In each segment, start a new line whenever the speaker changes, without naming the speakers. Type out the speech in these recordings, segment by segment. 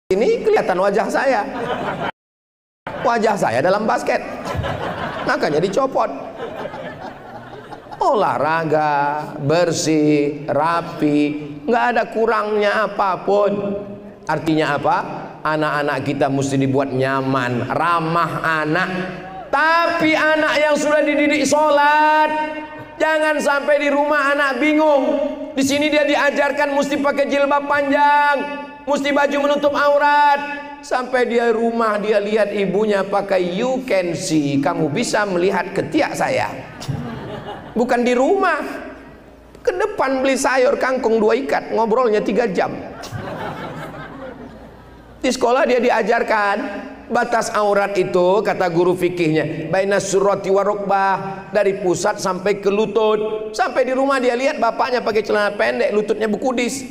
Ini kelihatan wajah saya. Wajah saya dalam basket. Makanya dicopot. Olahraga, bersih, rapi, nggak ada kurangnya apapun. Artinya apa? Anak-anak kita mesti dibuat nyaman, ramah anak. Tapi anak yang sudah dididik sholat, jangan sampai di rumah anak bingung. Di sini dia diajarkan mesti pakai jilbab panjang, mesti baju menutup aurat. Sampai dia rumah dia lihat ibunya pakai you can see, kamu bisa melihat ketiak saya. Bukan di rumah, ke depan beli sayur kangkung 2 ikat, ngobrolnya 3 jam. Di sekolah dia diajarkan batas aurat itu, kata guru fikihnya, bainas surrati wa rukbah, dari pusat sampai ke lutut. Sampai di rumah dia lihat bapaknya pakai celana pendek, lututnya bekudis.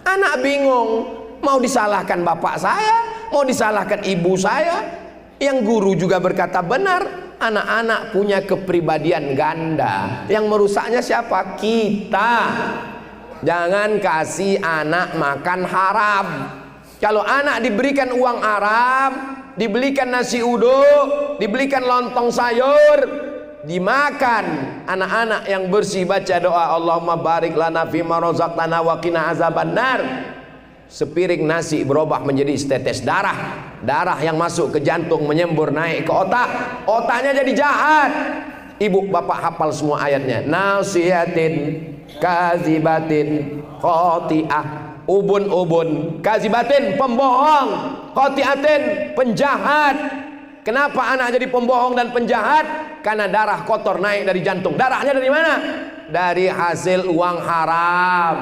Anak bingung, mau disalahkan bapak saya, mau disalahkan ibu saya. Yang guru juga berkata benar, anak-anak punya kepribadian ganda. Yang merusaknya siapa? Kita. Jangan kasih anak makan haram. Kalau anak diberikan uang haram, dibelikan nasi uduk, dibelikan lontong sayur, dimakan, anak-anak yang bersih baca doa Allahumma barik lana fima razaqtana wa qina azabannar. Sepiring nasi berubah menjadi setetes darah. Darah yang masuk ke jantung menyembur naik ke otak. Otaknya jadi jahat. Ibu bapak hafal semua ayatnya. Nasihatin kazibatin khoti'ah. Ubun-ubun. Kazibatin pembohong. Khoti'atin penjahat. Kenapa anak jadi pembohong dan penjahat? Karena darah kotor naik dari jantung. Darahnya dari mana? Dari hasil uang haram.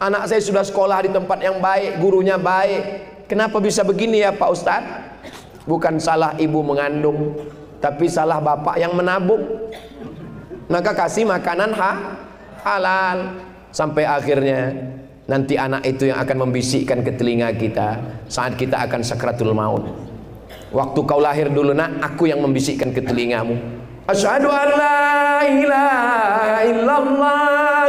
Anak saya sudah sekolah di tempat yang baik, gurunya baik. Kenapa bisa begini ya Pak Ustadz? Bukan salah ibu mengandung, tapi salah bapak yang menabung. Maka kasih makanan halal. Sampai akhirnya nanti anak itu yang akan membisikkan ke telinga kita saat kita akan sakratul maut. Waktu kau lahir dulu nak, aku yang membisikkan ke telingamu, asyhadu an la ilaha illallah.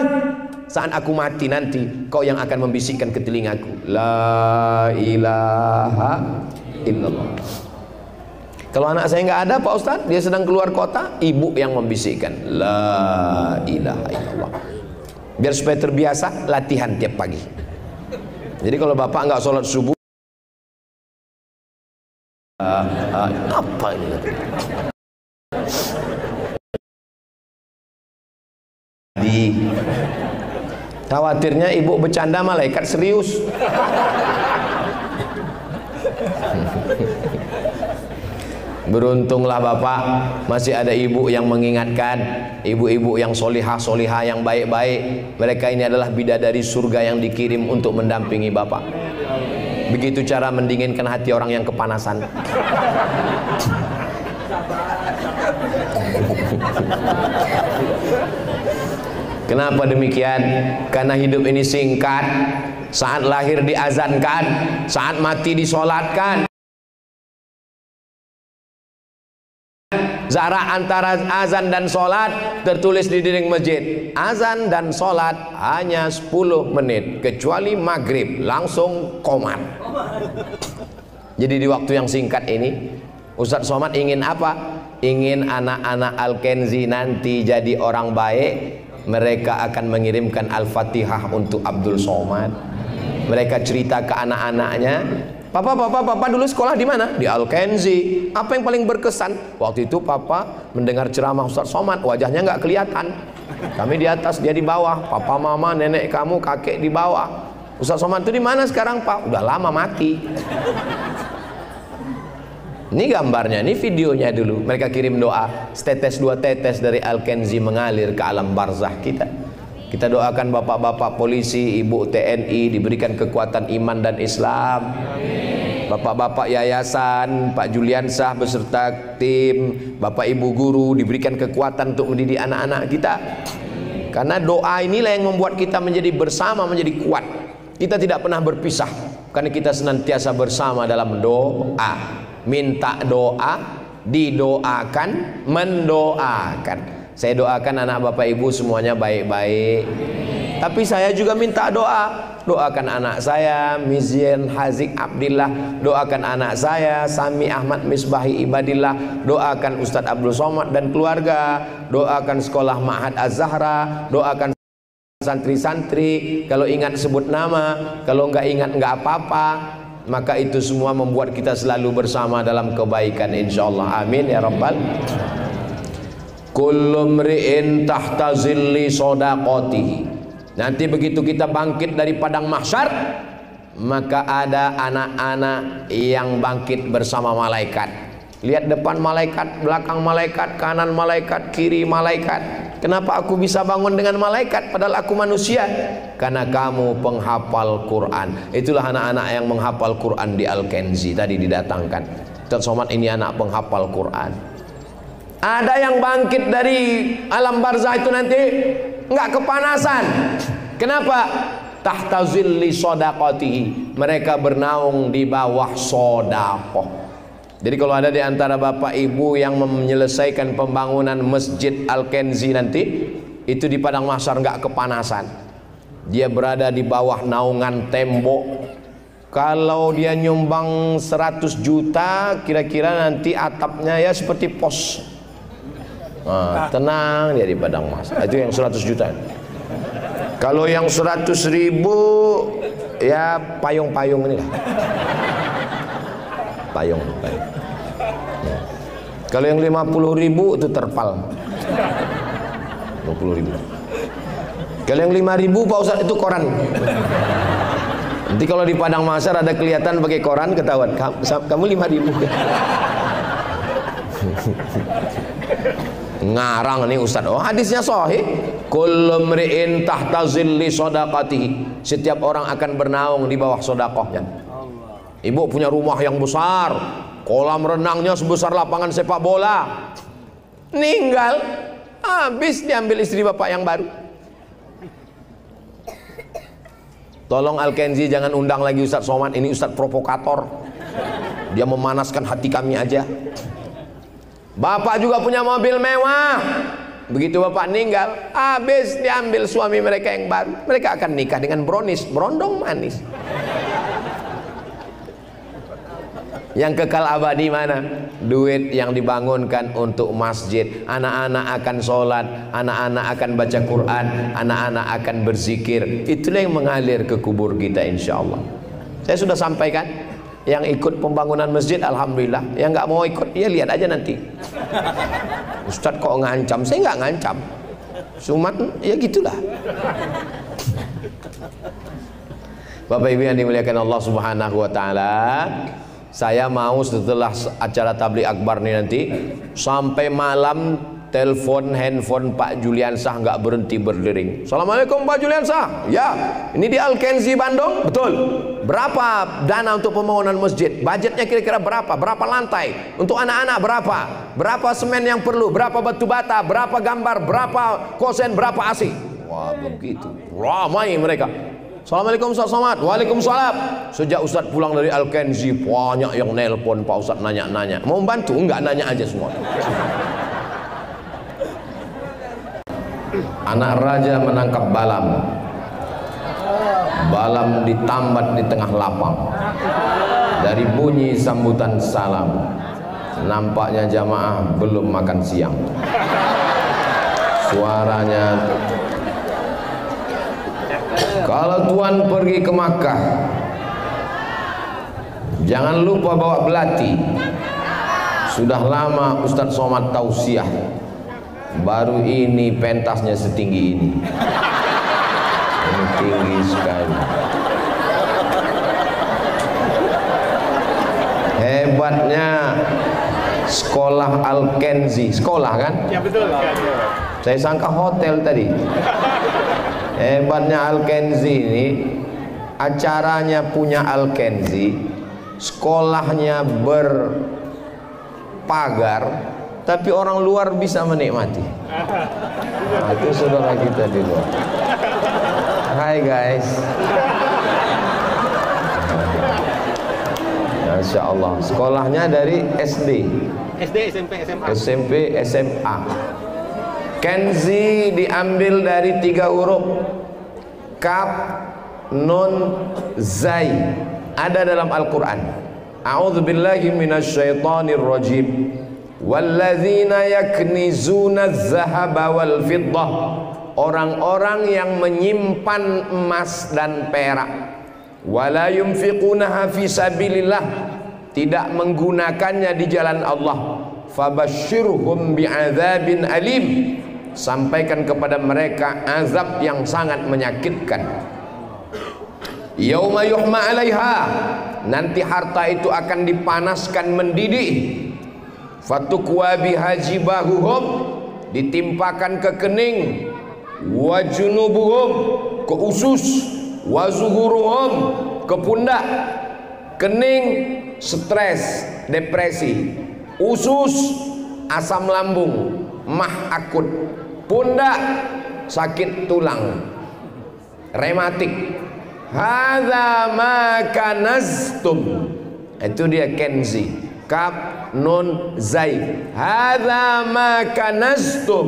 Saat aku mati nanti, kau yang akan membisikkan ke telingaku, la ilaha illallah. Kalau anak saya nggak ada Pak Ustadz, dia sedang keluar kota, ibu yang membisikkan la ilaha illallah. Biar supaya terbiasa, latihan tiap pagi. Jadi kalau bapak nggak sholat subuh, apa ini? Khawatirnya ibu bercanda, malaikat serius. Beruntunglah bapak masih ada ibu yang mengingatkan, ibu-ibu yang solihah-solihah yang baik-baik. Mereka ini adalah bidadari surga yang dikirim untuk mendampingi bapak. Begitu cara mendinginkan hati orang yang kepanasan. Kenapa demikian? Karena hidup ini singkat. Saat lahir diazankan, saat mati disolatkan. Jarak antara azan dan solat tertulis di dinding masjid. Azan dan solat hanya 10 menit, kecuali maghrib langsung qomat. Jadi di waktu yang singkat ini, Ustadz Somad ingin apa? Ingin anak-anak Al-Kenzi nanti jadi orang baik. Mereka akan mengirimkan Al-Fatihah untuk Abdul Somad. Mereka cerita ke anak-anaknya, Papa dulu sekolah di mana? Di Al-Kenzi. Apa yang paling berkesan? Waktu itu Papa mendengar ceramah Ustadz Somad, wajahnya nggak kelihatan. Kami di atas, dia di bawah. Papa, mama, nenek kamu, kakek di bawah. Ustadz Somad itu di mana sekarang Pak? Udah lama mati. Ini gambarnya, ini videonya dulu. Mereka kirim doa, setetes 2 tetes dari Al-Kenzi mengalir ke alam barzah kita. Kita doakan bapak-bapak polisi, ibu TNI diberikan kekuatan iman dan Islam. Bapak-bapak yayasan, Pak Juliansah beserta tim, bapak ibu guru diberikan kekuatan untuk mendidik anak-anak kita. Karena doa inilah yang membuat kita menjadi bersama, menjadi kuat. Kita tidak pernah berpisah, karena kita senantiasa bersama dalam doa. Minta doa, didoakan, mendoakan. Saya doakan anak bapak ibu semuanya baik-baik. Tapi saya juga minta doa. Doakan anak saya Mizien Hazik Abdillah, doakan anak saya Sami Ahmad Misbahi Ibadillah, doakan Ustadz Abdul Somad dan keluarga, doakan sekolah Ma'had Az-Zahra, doakan santri-santri. Kalau ingat sebut nama, kalau nggak ingat nggak apa-apa. Maka itu semua membuat kita selalu bersama dalam kebaikan, insyaallah. Amin ya rabbal. Kullu mri'in tahta zilli shadaqatihi. Nanti begitu kita bangkit dari padang mahsyar, maka ada anak-anak yang bangkit bersama malaikat. Lihat depan malaikat, belakang malaikat, kanan malaikat, kiri malaikat. Kenapa aku bisa bangun dengan malaikat padahal aku manusia? Karena kamu penghafal Quran. Itulah anak-anak yang menghafal Quran di Al-Kenzi tadi didatangkan. Ustaz Somad ini anak penghafal Quran. Ada yang bangkit dari alam barzah itu nanti nggak kepanasan. Kenapa? Tahta zilli shadaqatihi. Mereka bernaung di bawah sedekah. Jadi kalau ada di antara bapak ibu yang menyelesaikan pembangunan Masjid Al-Kenzi nanti, itu di padang mahsyar nggak kepanasan. Dia berada di bawah naungan tembok. Kalau dia nyumbang 100 juta, kira-kira nanti atapnya ya seperti pos. Nah, tenang dia di padang mahsyar. Itu yang 100 juta. Kalau yang 100.000 ya payung-payung ini lah. Payung. Ya. Kalau yang 50.000 itu terpal. 50.000. Kalau yang 5.000 Pak Ustadz itu koran. Nanti kalau di padang mahsyar ada kelihatan pakai koran, ketahuan kamu 5.000. Ngarang nih Ustadz. Oh, hadisnya sahih. Kullu mri'in tahta zilli shadaqatihi. Setiap orang akan bernaung di bawah sedekahnya. Ibu punya rumah yang besar, kolam renangnya sebesar lapangan sepak bola. Ninggal, habis diambil istri bapak yang baru. Tolong Al-Kenzi jangan undang lagi Ustadz Somad. Ini Ustadz provokator. Dia memanaskan hati kami aja. Bapak juga punya mobil mewah. Begitu bapak meninggal, habis diambil suami mereka yang baru. Mereka akan nikah dengan brownies, berondong manis. Yang kekal abadi mana? Duit yang dibangunkan untuk masjid. Anak-anak akan sholat, anak-anak akan baca Quran, anak-anak akan berzikir. Itulah yang mengalir ke kubur kita, insya Allah. Saya sudah sampaikan. Yang ikut pembangunan masjid, alhamdulillah. Yang nggak mau ikut, ya lihat aja nanti. Ustadz kok ngancam? Saya nggak ngancam. Cuma ya gitulah. Bapak Ibu yang dimuliakan Allah Subhanahu wa taala, saya mau setelah acara tabligh akbar nih nanti sampai malam telepon handphone Pak Juliansah nggak berhenti berdering. Assalamualaikum Pak Juliansah. Ya, ini di Al-Kenzi Bandung. Betul. Berapa dana untuk pembangunan masjid? Budgetnya kira-kira berapa? Berapa lantai? Untuk anak-anak berapa? Berapa semen yang perlu? Berapa batu bata? Berapa gambar? Berapa kosen? Berapa AC? Wah, begitu. Ramai mereka. Assalamualaikum Ustaz Somad. Waalaikumsalam. Sejak Ustaz pulang dari Al-Kenzi, banyak yang nelpon Pak Ustaz nanya-nanya. Mau bantu? Enggak, nanya aja semua. Anak raja menangkap balam. Balam ditambat di tengah lapang. Dari bunyi sambutan salam, nampaknya jamaah belum makan siang. Suaranya, kalau Tuan pergi ke Makkah, jangan lupa bawa belati. Sudah lama Ustadz Somad tausiah, baru ini pentasnya setinggi ini. Ini tinggi sekali. Hebatnya sekolah Al-Kenzi. Sekolah kan? Ya betul. Saya sangka hotel tadi. Hebatnya Al-Kenzi ini, acaranya punya Al-Kenzi, sekolahnya berpagar, tapi orang luar bisa menikmati. Nah, itu saudara kita di luar. Hai guys. Masya Allah. Sekolahnya dari SD, SMP, SMA. SMP, SMA. Kenzi diambil dari 3 huruf, kaf, nun, zai, ada dalam Al-Quran. A'udzubillahi minasyaitonir rajim. Walladzina yaknizuna az-zahaba wal fiddah, orang-orang yang menyimpan emas dan perak, wala yunfiqunaha fi sabilillah, tidak menggunakannya di jalan Allah, fabasyirhum bi'adzabin alim, sampaikan kepada mereka azab yang sangat menyakitkan. Yauma yuhma 'alaiha, nanti harta itu akan dipanaskan mendidih. Fatukwa bihajibahuhum, ditimpakan ke kening, wa junubuhum, ke usus, wa zuhuruhum, ke pundak. Kening stres, depresi, usus asam lambung, mah akut, pundak sakit tulang, rematik. Hadza ma kanaztum, itu dia kenzi, kaf, nun, zai. Hadza ma kanaztum,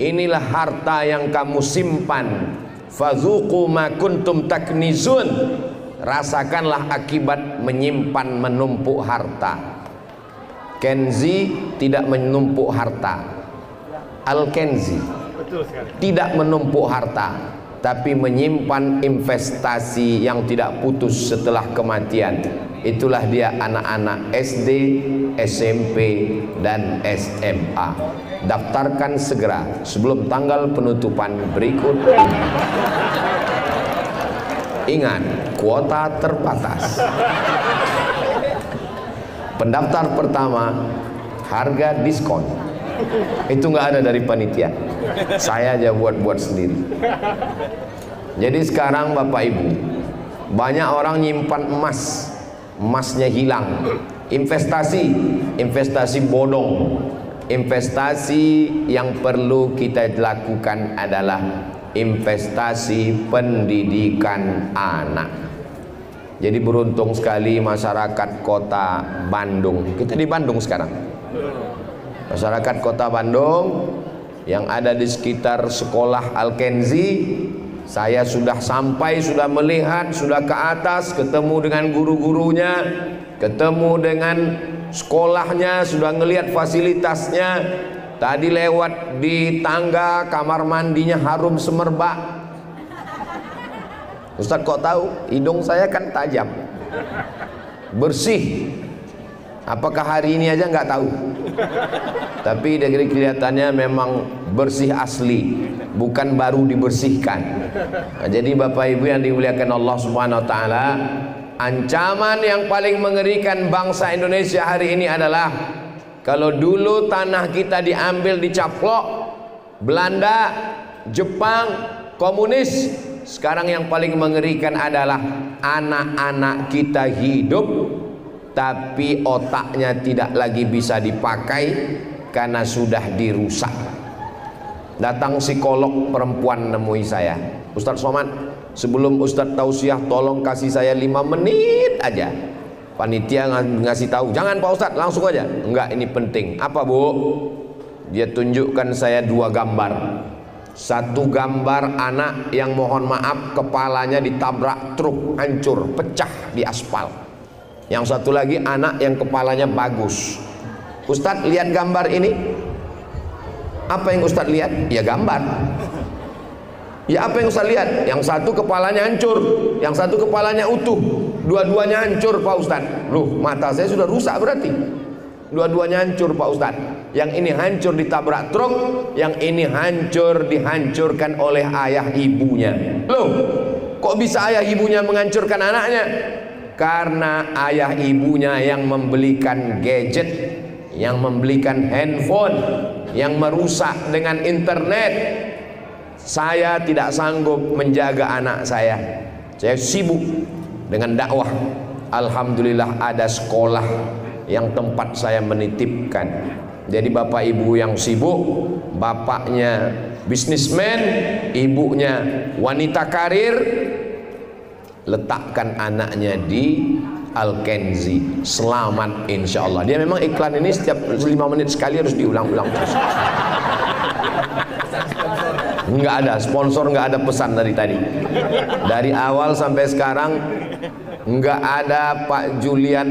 inilah harta yang kamu simpan. Fadzuqu ma kuntum taknizun, rasakanlah akibat menyimpan menumpuk harta. Kenzi tidak menumpuk harta. Al-kenzi tidak menumpuk harta, tapi menyimpan investasi yang tidak putus setelah kematian. Itulah dia anak-anak SD, SMP, dan SMA. Daftarkan segera sebelum tanggal penutupan berikut ini. Ingat, kuota terbatas. Pendaftar pertama harga diskon. Itu nggak ada dari panitia, saya aja buat sendiri. Jadi sekarang Bapak Ibu, banyak orang nyimpan emas, emasnya hilang. Investasi bodong. Investasi yang perlu kita lakukan adalah investasi pendidikan anak. Jadi beruntung sekali masyarakat kota Bandung. Kita di Bandung sekarang. Masyarakat kota Bandung yang ada di sekitar sekolah Al-Kenzi, saya sudah sampai, sudah melihat, sudah ke atas, ketemu dengan guru-gurunya, ketemu dengan sekolahnya, sudah ngelihat fasilitasnya. Tadi lewat di tangga, kamar mandinya harum semerbak. Ustaz kok tahu? Hidung saya kan tajam, bersih. Apakah hari ini aja nggak tahu? Tapi dari kelihatannya memang bersih asli, bukan baru dibersihkan. Nah, jadi Bapak Ibu yang dimuliakan Allah Subhanahu Wa Taala, ancaman yang paling mengerikan bangsa Indonesia hari ini adalah kalau dulu tanah kita diambil, dicaplok Belanda, Jepang, komunis. Sekarang yang paling mengerikan adalah anak-anak kita hidup tapi otaknya tidak lagi bisa dipakai karena sudah dirusak. Datang psikolog perempuan nemui saya, Ustadz Somad, sebelum Ustadz tausiah tolong kasih saya 5 menit aja. Panitia ngasih tahu, jangan Pak Ustadz, langsung aja. Enggak, ini penting. Apa Bu? Dia tunjukkan saya 2 gambar. Satu gambar anak yang mohon maaf kepalanya ditabrak truk, hancur, pecah di aspal. Yang satu lagi anak yang kepalanya bagus. Ustadz lihat gambar ini. Apa yang Ustadz lihat? Ya gambar. Ya apa yang Ustadz lihat? Yang satu kepalanya hancur, yang satu kepalanya utuh. Dua-duanya hancur Pak Ustadz. Loh, mata saya sudah rusak berarti. Dua-duanya hancur Pak Ustadz. Yang ini hancur ditabrak truk, yang ini hancur dihancurkan oleh ayah ibunya. Loh, kok bisa ayah ibunya menghancurkan anaknya? Karena ayah ibunya yang membelikan gadget, yang membelikan handphone, yang merusak dengan internet. Saya tidak sanggup menjaga anak saya. Saya sibuk dengan dakwah. Alhamdulillah ada sekolah yang tempat saya menitipkan. Jadi bapak ibu yang sibuk, bapaknya bisnismen, ibunya wanita karir, letakkan anaknya di Al-Kenzi. Selamat insya Allah. Dia memang iklan ini setiap 5 menit sekali harus diulang-ulang terus. Nggak ada sponsor, nggak ada pesan dari tadi. Dari awal sampai sekarang nggak ada Pak Julian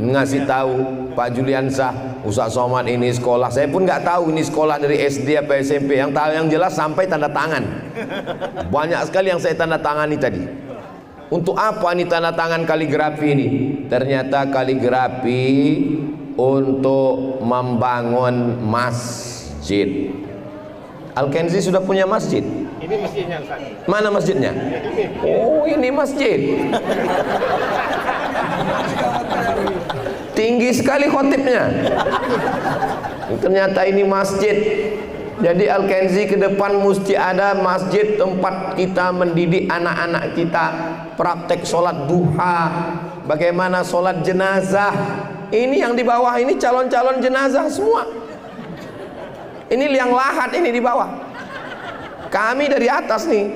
ngasih tahu, Pak Julian Sah, Ustaz Somad ini sekolah. Saya pun nggak tahu ini sekolah dari SD apa SMP. Yang tahu yang jelas sampai tanda tangan. Banyak sekali yang saya tanda tangani tadi. Untuk apa ini tanda tangan kaligrafi ini? Ternyata kaligrafi untuk membangun masjid. Al-Kenzi sudah punya masjid.
Ini masjidnya, Ustaz.
Mana masjidnya? Oh, ini masjid. Tinggi sekali khotibnya. Ternyata ini masjid. Jadi Al-Kenzi ke depan mesti ada masjid tempat kita mendidik anak-anak kita, praktek sholat duha, bagaimana sholat jenazah. Ini yang di bawah ini calon-calon jenazah semua. Ini liang lahat ini di bawah. Kami dari atas nih.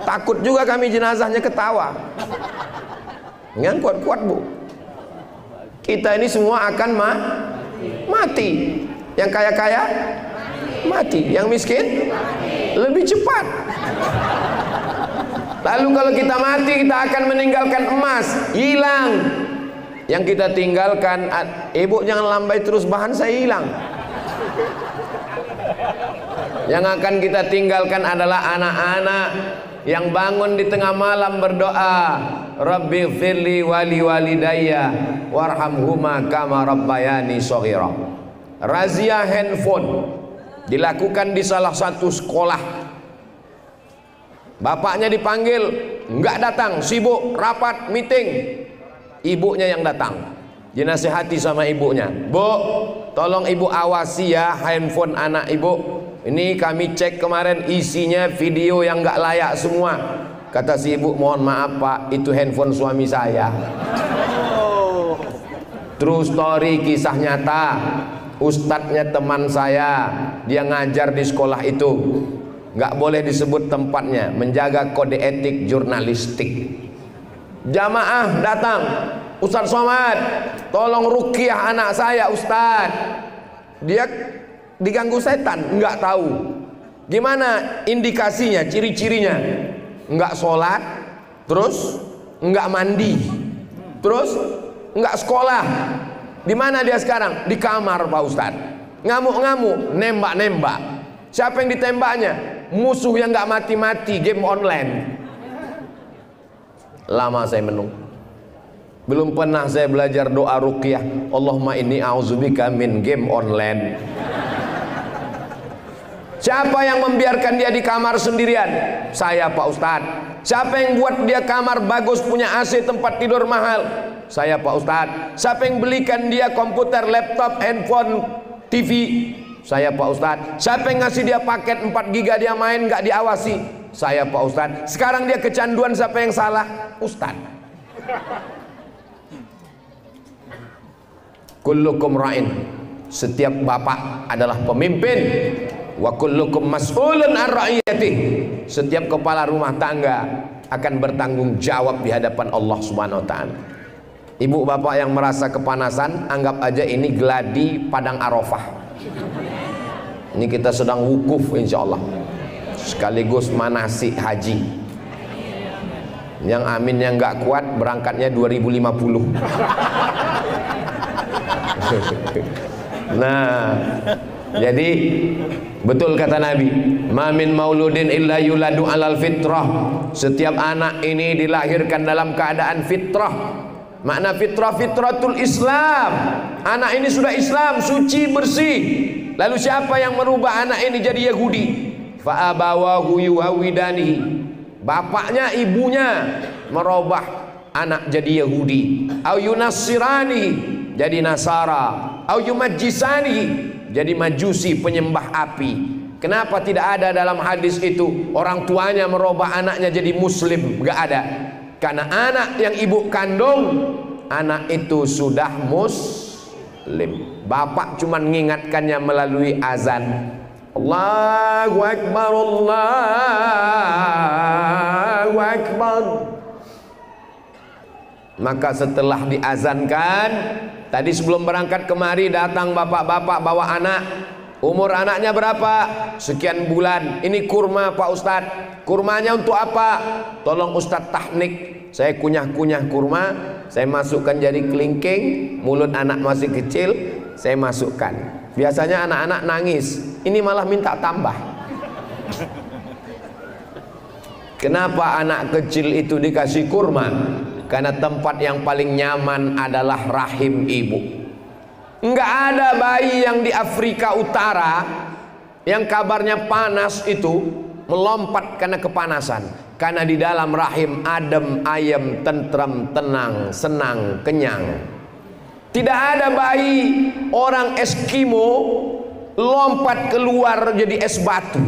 Takut juga kami jenazahnya ketawa. Jangan kuat-kuat, Bu. Kita ini semua akan mati. Yang kaya-kaya mati, yang miskin lebih cepat. Lalu kalau kita mati, kita akan meninggalkan emas, hilang. Yang kita tinggalkan, ibu jangan lambai terus, bahan saya hilang. Yang akan kita tinggalkan adalah anak-anak yang bangun di tengah malam berdoa, Rabbi firli wali walidayya warhamhuma kama rabbayani shaghira. Razia handphone dilakukan di salah satu sekolah. Bapaknya dipanggil, nggak datang, sibuk rapat meeting. Ibunya yang datang, dinasihati sama ibunya, Bu, tolong ibu awasi ya handphone anak ibu. Ini kami cek kemarin isinya video yang nggak layak semua. Kata si ibu, mohon maaf Pak, itu handphone suami saya. True story, kisah nyata. Ustadznya teman saya, dia ngajar di sekolah itu. Nggak boleh disebut tempatnya, menjaga kode etik jurnalistik. Jamaah datang, Ustadz Somad, tolong ruqyah anak saya Ustadz. Dia diganggu setan, nggak tahu. Gimana indikasinya, ciri-cirinya? Nggak sholat, terus nggak mandi, terus nggak sekolah. Di mana dia sekarang? Di kamar Pak Ustadz. Ngamuk-ngamuk, nembak-nembak. Siapa yang ditembaknya? Musuh yang nggak mati-mati, game online. Lama saya menung. Belum pernah saya belajar doa ruqyah, Allahumma inni a'udzubika min game online. Siapa yang membiarkan dia di kamar sendirian? Saya Pak Ustadz. Siapa yang buat dia kamar bagus, punya AC, tempat tidur mahal? Saya Pak Ustadz. Siapa yang belikan dia komputer, laptop, handphone, TV? Saya Pak Ustadz. Siapa yang ngasih dia paket 4 giga dia main nggak diawasi? Saya Pak Ustadz. Sekarang dia kecanduan, siapa yang salah? Ustadz. Kullukum ra'in. Setiap bapak adalah pemimpin. Wa kullukum mas'ulun an ra'iyatih. Setiap kepala rumah tangga akan bertanggung jawab di hadapan Allah Subhanahu wa taala. Ibu bapak yang merasa kepanasan, anggap aja ini gladi padang Arafah. Ini kita sedang wukuf insyaallah. Sekaligus manasik haji. Yang amin yang nggak kuat berangkatnya 2050. Nah, jadi betul kata Nabi, ma min mauludin illa yuladu alal fitrah. Setiap anak ini dilahirkan dalam keadaan fitrah. Makna fitrah, fitratul Islam. Anak ini sudah Islam, suci, bersih. Lalu siapa yang merubah anak ini jadi Yahudi? Fa abawahu yuhawidani. Bapaknya, ibunya merubah anak jadi Yahudi. Au yunassirani, jadi Nasara. Au yumajjisani, jadi Majusi, penyembah api. Kenapa tidak ada dalam hadis itu orang tuanya merubah anaknya jadi Muslim? Gak ada. Karena anak yang ibu kandung, anak itu sudah Muslim. Bapak cuma mengingatkannya melalui azan. Allahu Akbar, Allahu Akbar. Maka setelah diazankan, tadi sebelum berangkat kemari datang bapak-bapak bawa anak. Umur anaknya berapa? Sekian bulan. Ini kurma Pak Ustadz. Kurmanya untuk apa? Tolong Ustadz tahnik. Saya kunyah-kunyah kurma, saya masukkan jari kelingking, mulut anak masih kecil, saya masukkan. Biasanya anak-anak nangis, ini malah minta tambah. Kenapa anak kecil itu dikasih kurma? Karena tempat yang paling nyaman adalah rahim ibu. Enggak ada bayi yang di Afrika Utara yang kabarnya panas itu melompat karena kepanasan. Karena di dalam rahim adem, ayem, tentram, tenang, senang, kenyang. Tidak ada bayi orang Eskimo lompat keluar jadi es batu.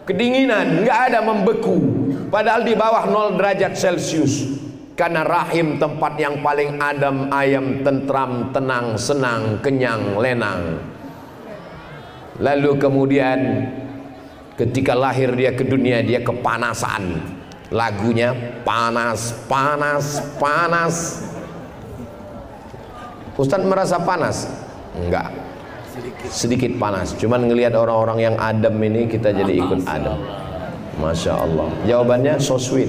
Kedinginan, nggak ada, membeku. Padahal di bawah 0 derajat Celcius. Karena rahim tempat yang paling adem, ayem, tentram, tenang, senang, kenyang, lenang. Lalu kemudian ketika lahir dia ke dunia, dia kepanasan. Lagunya panas, panas, panas. Ustadz merasa panas? Enggak, sedikit panas. Cuman ngelihat orang-orang yang adem ini, kita jadi ikut adem. Masya Allah. Jawabannya so sweet.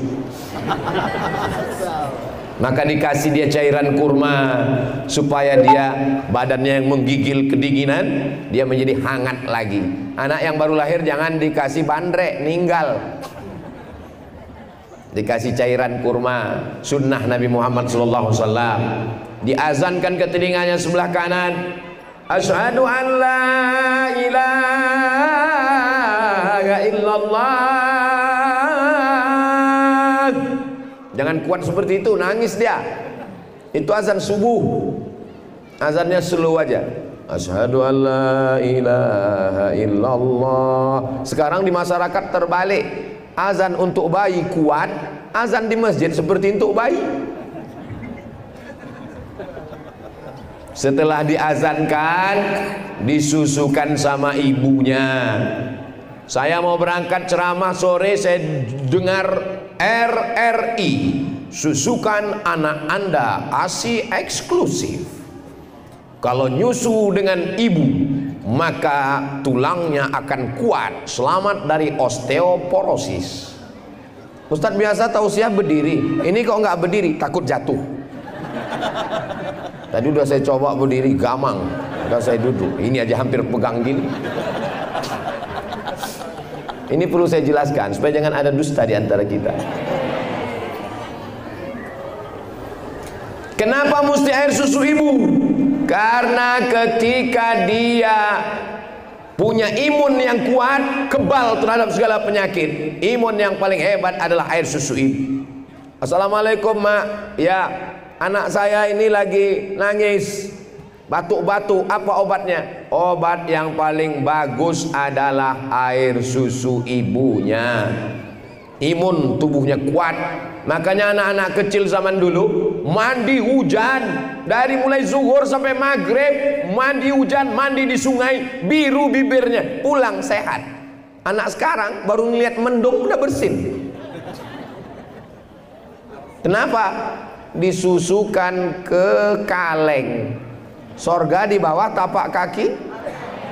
Maka dikasih dia cairan kurma supaya dia badannya yang menggigil kedinginan, dia menjadi hangat lagi. Anak yang baru lahir jangan dikasih bandrek, ninggal. Dikasih cairan kurma, sunnah Nabi Muhammad SAW. Diazankan ke telinganya sebelah kanan, asyhadu an la ilaha illallah. Jangan kuat seperti itu, nangis dia. Itu azan subuh. Azannya slow aja. Asyhadu an la ilaha illallah. Sekarang di masyarakat terbalik. Azan untuk bayi kuat, azan di masjid seperti untuk bayi. Setelah diazankan, disusukan sama ibunya. Saya mau berangkat ceramah sore, saya dengar RRI, susukan anak Anda ASI eksklusif. Kalau nyusu dengan ibu, maka tulangnya akan kuat, selamat dari osteoporosis. Ustadz biasa tausiah berdiri, ini kok nggak berdiri, takut jatuh. Tadi udah saya coba berdiri, gamang. Udah saya duduk, ini aja hampir pegang gini. Ini perlu saya jelaskan supaya jangan ada dusta di antara kita. Kenapa mesti air susu ibu? Karena ketika dia punya imun yang kuat, kebal terhadap segala penyakit, imun yang paling hebat adalah air susu ibu. Assalamualaikum mak, ya anak saya ini lagi nangis, batuk-batuk, apa obatnya? Obat yang paling bagus adalah air susu ibunya. Imun tubuhnya kuat. Makanya anak-anak kecil zaman dulu mandi hujan, dari mulai zuhur sampai maghrib mandi hujan, mandi di sungai, biru bibirnya, pulang sehat. Anak sekarang baru ngeliat mendung udah bersin. Kenapa? Disusukan ke kaleng. Sorga di bawah tapak kaki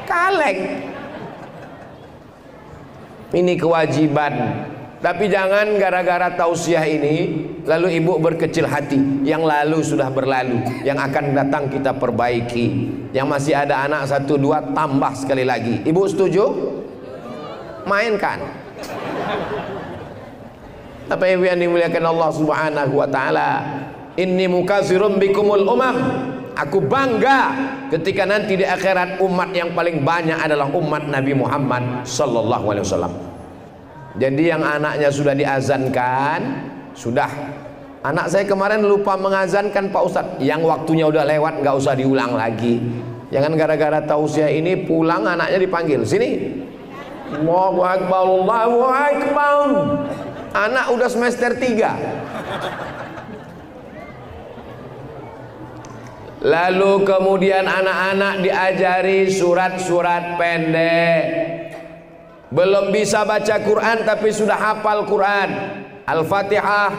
kaleng. Ini kewajiban. Tapi jangan gara-gara tausiah ini lalu ibu berkecil hati. Yang lalu sudah berlalu, yang akan datang kita perbaiki. Yang masih ada anak 1, 2 tambah sekali lagi. Ibu setuju? Mainkan. Apa ibu yang dimuliakan Allah Subhanahu wa taala? Inni mukatsirum bikumul umam. Aku bangga ketika nanti di akhirat umat yang paling banyak adalah umat Nabi Muhammad sallallahu alaihi wasallam. Jadi yang anaknya sudah diazankan, sudah. Anak saya kemarin lupa mengazankan Pak Ustadz. Yang waktunya udah lewat, nggak usah diulang lagi. Jangan gara-gara tausiah ini pulang anaknya dipanggil sini. Allahu Akbar, Allahu Akbar. Anak udah semester 3. Lalu kemudian anak-anak diajari surat-surat pendek. Belum bisa baca Quran tapi sudah hafal Quran. Al-Fatihah,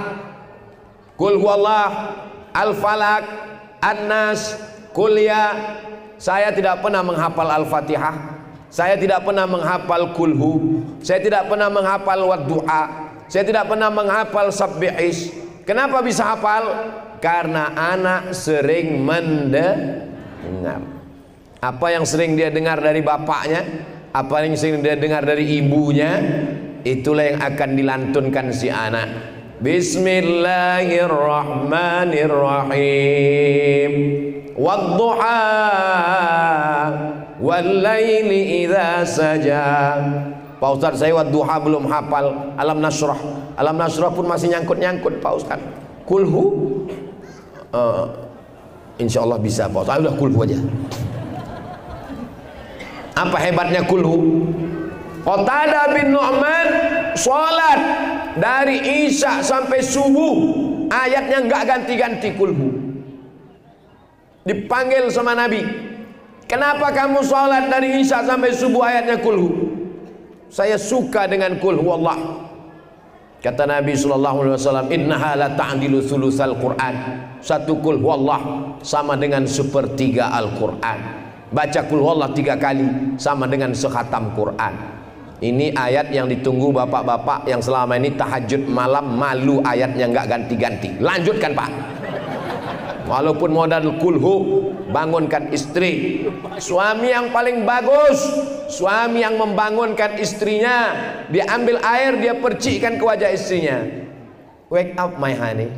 Qul huwallah, Al-Falaq, An-Nas, Qul ya. Saya tidak pernah menghafal Al-Fatihah, saya tidak pernah menghafal kulhu, saya tidak pernah menghafal wadduha, saya tidak pernah menghafal sabbihis. Kenapa bisa hafal? Karena anak sering mendengar. Apa yang sering dia dengar dari bapaknya, apa yang sering dia dengar dari ibunya, itulah yang akan dilantunkan si anak. Bismillahirrahmanirrahim. Wadduha wallaili idza saja. Pak Ustadz, saya wadduha belum hafal. Alam nasrah, alam nasrah pun masih nyangkut-nyangkut Pak Ustadz. Kulhu insya Allah bisa Pak Ustadz. Udah kulhu aja. Apa hebatnya kulhu? Qatadah bin Nu'man sholat dari isya sampai subuh, ayatnya nggak ganti-ganti kulhu. Dipanggil sama Nabi, kenapa kamu sholat dari isya sampai subuh ayatnya kulhu? Saya suka dengan kulhu Allah. Kata Nabi SAW, innaha la ta'dilu thulutsal Qur'an. Satu kul huwallah sama dengan sepertiga Al-Quran. Baca kul huwallah 3 kali sama dengan sekhatam Quran. Ini ayat yang ditunggu bapak-bapak yang selama ini tahajud malam malu ayatnya nggak ganti-ganti. Lanjutkan Pak. Walaupun modal kulhu, bangunkan istri. Suami yang paling bagus, suami yang membangunkan istrinya, dia ambil air, dia percikkan ke wajah istrinya. Wake up my honey.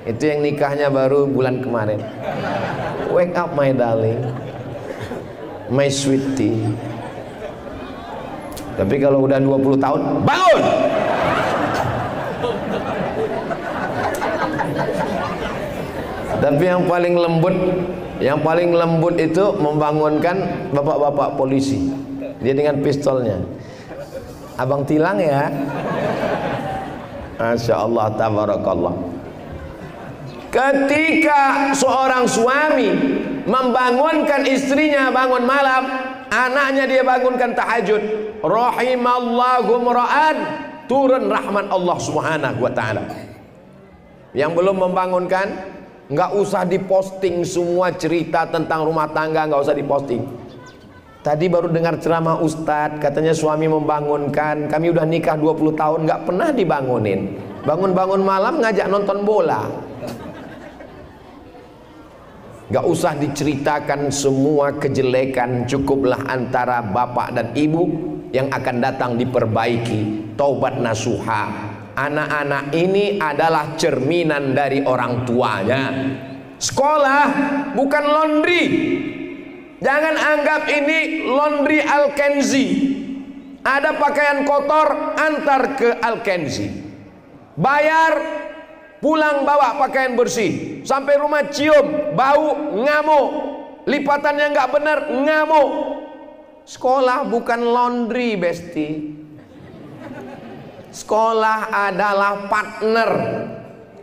Itu yang nikahnya baru bulan kemarin. Wake up my darling, my sweetie. Tapi kalau udah 20 tahun, bangun. Tapi yang paling lembut itu membangunkan bapak-bapak polisi. Dia dengan pistolnya. Abang tilang ya. Masya Allah, tabarakallah. Ketika seorang suami membangunkan istrinya bangun malam, anaknya dia bangunkan tahajud, rahimallahu mra'an, turun rahmat Allah Subhanahu wa taala. Yang belum membangunkan, nggak usah diposting semua cerita tentang rumah tangga, nggak usah diposting. Tadi baru dengar ceramah Ustadz, katanya suami membangunkan, kami udah nikah 20 tahun nggak pernah dibangunin. Bangun-bangun malam ngajak nonton bola. Nggak usah diceritakan semua kejelekan, cukuplah antara bapak dan ibu yang akan datang diperbaiki. Taubat nasuha. Anak-anak ini adalah cerminan dari orang tuanya. Sekolah bukan laundry. Jangan anggap ini laundry Al-Kenzi. Ada pakaian kotor, antar ke Al-Kenzi. Bayar, pulang bawa pakaian bersih. Sampai rumah cium, bau, ngamuk. Lipatannya nggak benar, ngamuk. Sekolah bukan laundry, besti. Sekolah adalah partner.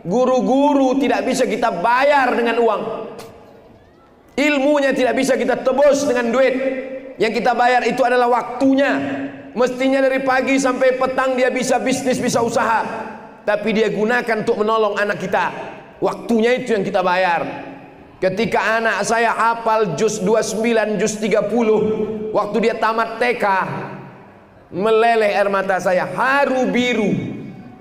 Guru-guru tidak bisa kita bayar dengan uang. Ilmunya tidak bisa kita tebus dengan duit. Yang kita bayar itu adalah waktunya. Mestinya dari pagi sampai petang dia bisa bisnis, bisa usaha. Tapi dia gunakan untuk menolong anak kita. Waktunya itu yang kita bayar. Ketika anak saya hafal juz 29, juz 30, waktu dia tamat TK, meleleh air mata saya, haru biru.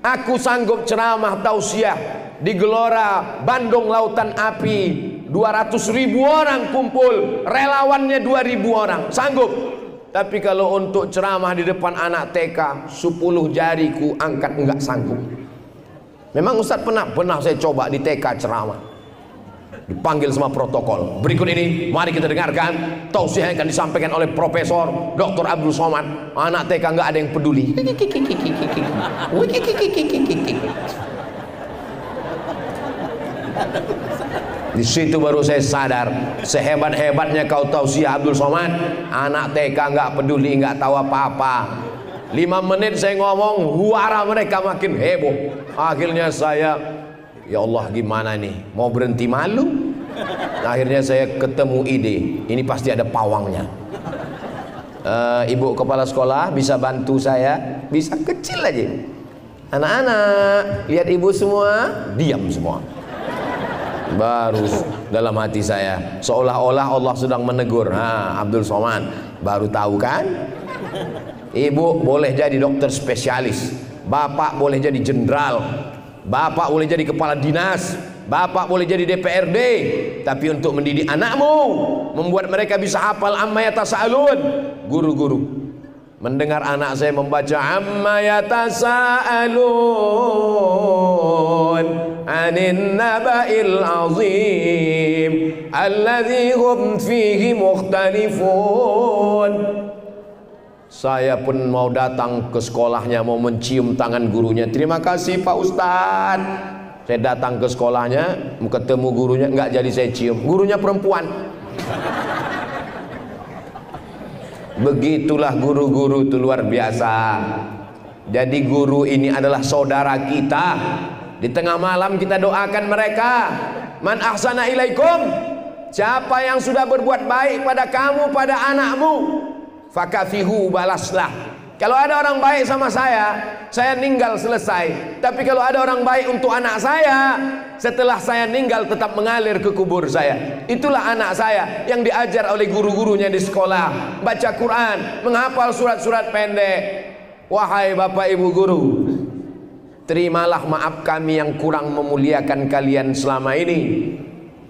Aku sanggup ceramah tausiah di Gelora Bandung Lautan Api, 200.000 orang kumpul, relawannya 2.000 orang, sanggup. Tapi kalau untuk ceramah di depan anak TK, 10 jariku angkat enggak sanggup. Memang Ustadz pernah saya coba di TK ceramah. Dipanggil sama protokol. Berikut ini mari kita dengarkan tausiah yang akan disampaikan oleh Profesor Dr. Abdul Somad. Anak TK nggak ada yang peduli. Di situ baru saya sadar, sehebat-hebatnya kau tausiah Abdul Somad, anak TK nggak peduli, nggak tahu apa-apa. 5 menit saya ngomong, huara mereka makin heboh. Akhirnya saya, ya Allah gimana nih, mau berhenti malu? Akhirnya saya ketemu ide, ini pasti ada pawangnya. Ibu kepala sekolah bisa bantu saya? Bisa, kecil aja. Anak-anak, lihat ibu semua, diam semua. Baru dalam hati saya, seolah-olah Allah sedang menegur. Abdul Somad, baru tahu kan? Ibu boleh jadi dokter spesialis, bapak boleh jadi jenderal, bapak boleh jadi kepala dinas, bapak boleh jadi DPRD, tapi untuk mendidik anakmu, membuat mereka bisa hafal amma yatasaalun, guru-guru mendengar anak saya membaca amma yatasaalun anin naba'il azim alladzi hum fihi mukhtalifun, saya pun mau datang ke sekolahnya, mau mencium tangan gurunya. Terima kasih Pak Ustadz. Saya datang ke sekolahnya, mau ketemu gurunya, nggak jadi saya cium. Gurunya perempuan. Begitulah guru-guru itu luar biasa. Jadi guru ini adalah saudara kita. Di tengah malam kita doakan mereka. Man ahsana ilaikum, siapa yang sudah berbuat baik pada kamu, pada anakmu, fakafihu, balaslah. Kalau ada orang baik sama saya ninggal selesai. Tapi kalau ada orang baik untuk anak saya, setelah saya ninggal tetap mengalir ke kubur saya. Itulah anak saya yang diajar oleh guru-gurunya di sekolah, baca Quran, menghafal surat-surat pendek. Wahai Bapak Ibu guru, terimalah maaf kami yang kurang memuliakan kalian selama ini.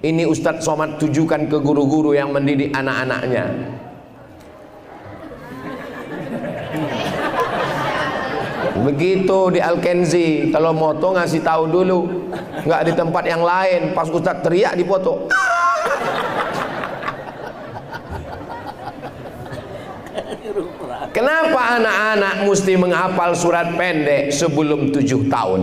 Ini Ustadz Somad tujukan ke guru-guru yang mendidik anak-anaknya. Begitu di Al-Kenzi, kalau moto ngasih tahu dulu, nggak di tempat yang lain. Pas Ustadz teriak dipoto. Kenapa anak-anak mesti menghafal surat pendek sebelum 7 tahun?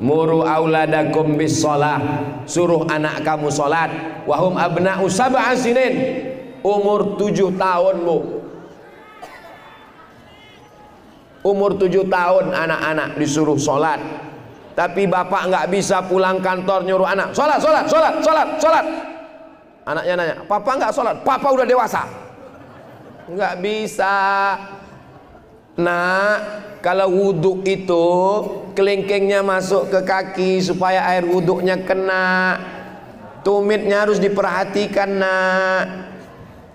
Muru auladakum bis shalah, suruh anak kamu salat. Wahum abna'u sab'a sinin, umur 7 tahun bu. Umur 7 tahun anak-anak disuruh sholat. Tapi bapak nggak bisa pulang kantor nyuruh anak sholat. Anaknya nanya, papa nggak sholat? Papa udah dewasa. Nggak bisa. Nah, kalau wudhu itu kelingkingnya masuk ke kaki supaya air wudhunya kena. Tumitnya harus diperhatikan nak.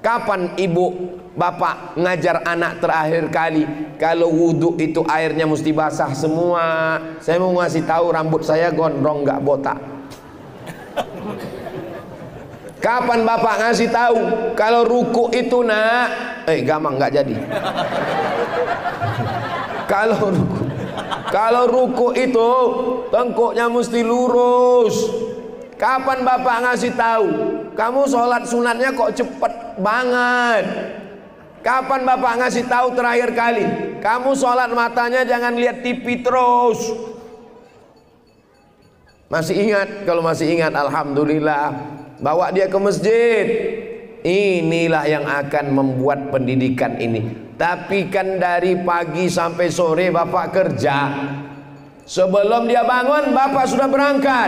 Kapan ibu bapak ngajar anak terakhir kali kalau wudhu itu airnya mesti basah semua? Saya mau ngasih tahu, rambut saya gondrong nggak botak. Kapan bapak ngasih tahu kalau ruku itu nak gampang nggak jadi? Kalau ruku itu tengkuknya mesti lurus. Kapan bapak ngasih tahu kamu sholat sunatnya kok cepet banget? Kapan bapak ngasih tahu terakhir kali kamu sholat matanya jangan lihat TV terus? Masih ingat? Kalau masih ingat, alhamdulillah. Bawa dia ke masjid. Inilah yang akan membuat pendidikan ini. Tapi kan dari pagi sampai sore bapak kerja. Sebelum dia bangun bapak sudah berangkat.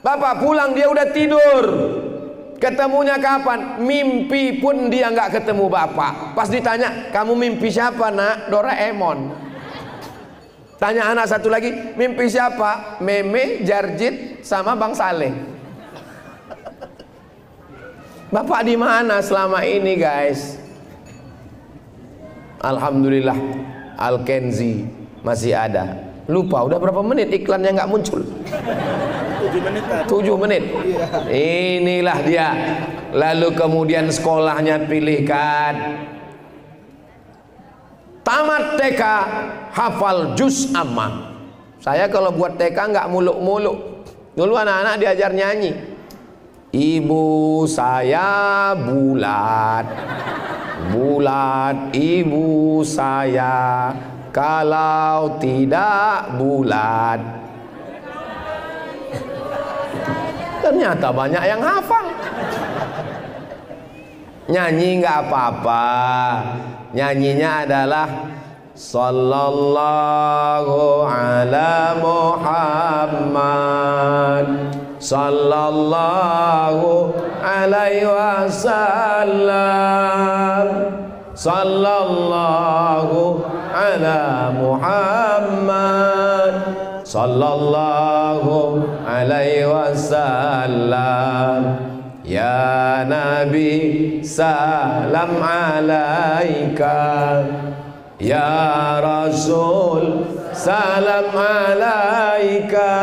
Bapak pulang dia udah tidur. Ketemunya kapan? Mimpi pun dia nggak ketemu bapak. Pas ditanya, kamu mimpi siapa nak? Doraemon. Tanya anak satu lagi, mimpi siapa? Meme, Jarjit, sama Bang Saleh. Bapak di mana selama ini guys? Alhamdulillah Al-Kenzi masih ada. Lupa udah berapa menit iklannya nggak muncul? 7 menit. 7 menit. Inilah dia. Lalu kemudian sekolahnya pilihkan. Tamat TK hafal juz amma. Saya kalau buat TK nggak muluk-muluk. Dulu anak-anak diajar nyanyi. Ibu saya bulat, bulat ibu saya. Kalau tidak bulat. Ternyata banyak yang hafal. Nyanyi nggak apa-apa. Nyanyinya adalah Sallallahu ala Muhammad, Sallallahu alaihi wasallam, Sallallahu ala Muhammad. sallallahu alaihi wasallam. Ya Nabi salam alaika, ya Rasul salam alaika,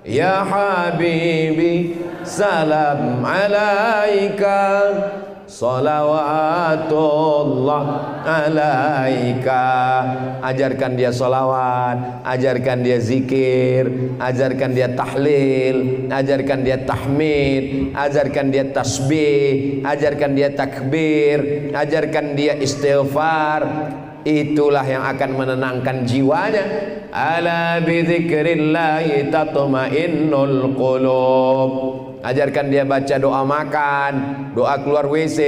ya Habibi salam alaika, salawatullah alaika. Ajarkan dia salawat, ajarkan dia zikir, ajarkan dia tahlil, ajarkan dia tahmid, ajarkan dia tasbih, ajarkan dia takbir, ajarkan dia istighfar. Itulah yang akan menenangkan jiwanya. Ala bidzikrillahi tatmainnul qulub. Ajarkan dia baca doa makan, doa keluar WC,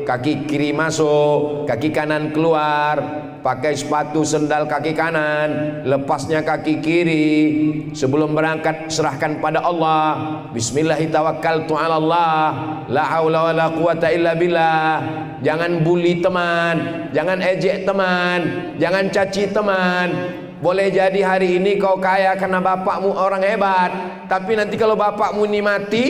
kaki kiri masuk, kaki kanan keluar, pakai sepatu sendal kaki kanan, lepasnya kaki kiri. Sebelum berangkat serahkan pada Allah. Bismillahirrahmanirrahim, la haula wala quwata illa billah. Jangan bully teman, jangan ejek teman, jangan caci teman. Boleh jadi hari ini kau kaya karena bapakmu orang hebat, tapi nanti kalau bapakmu ini mati,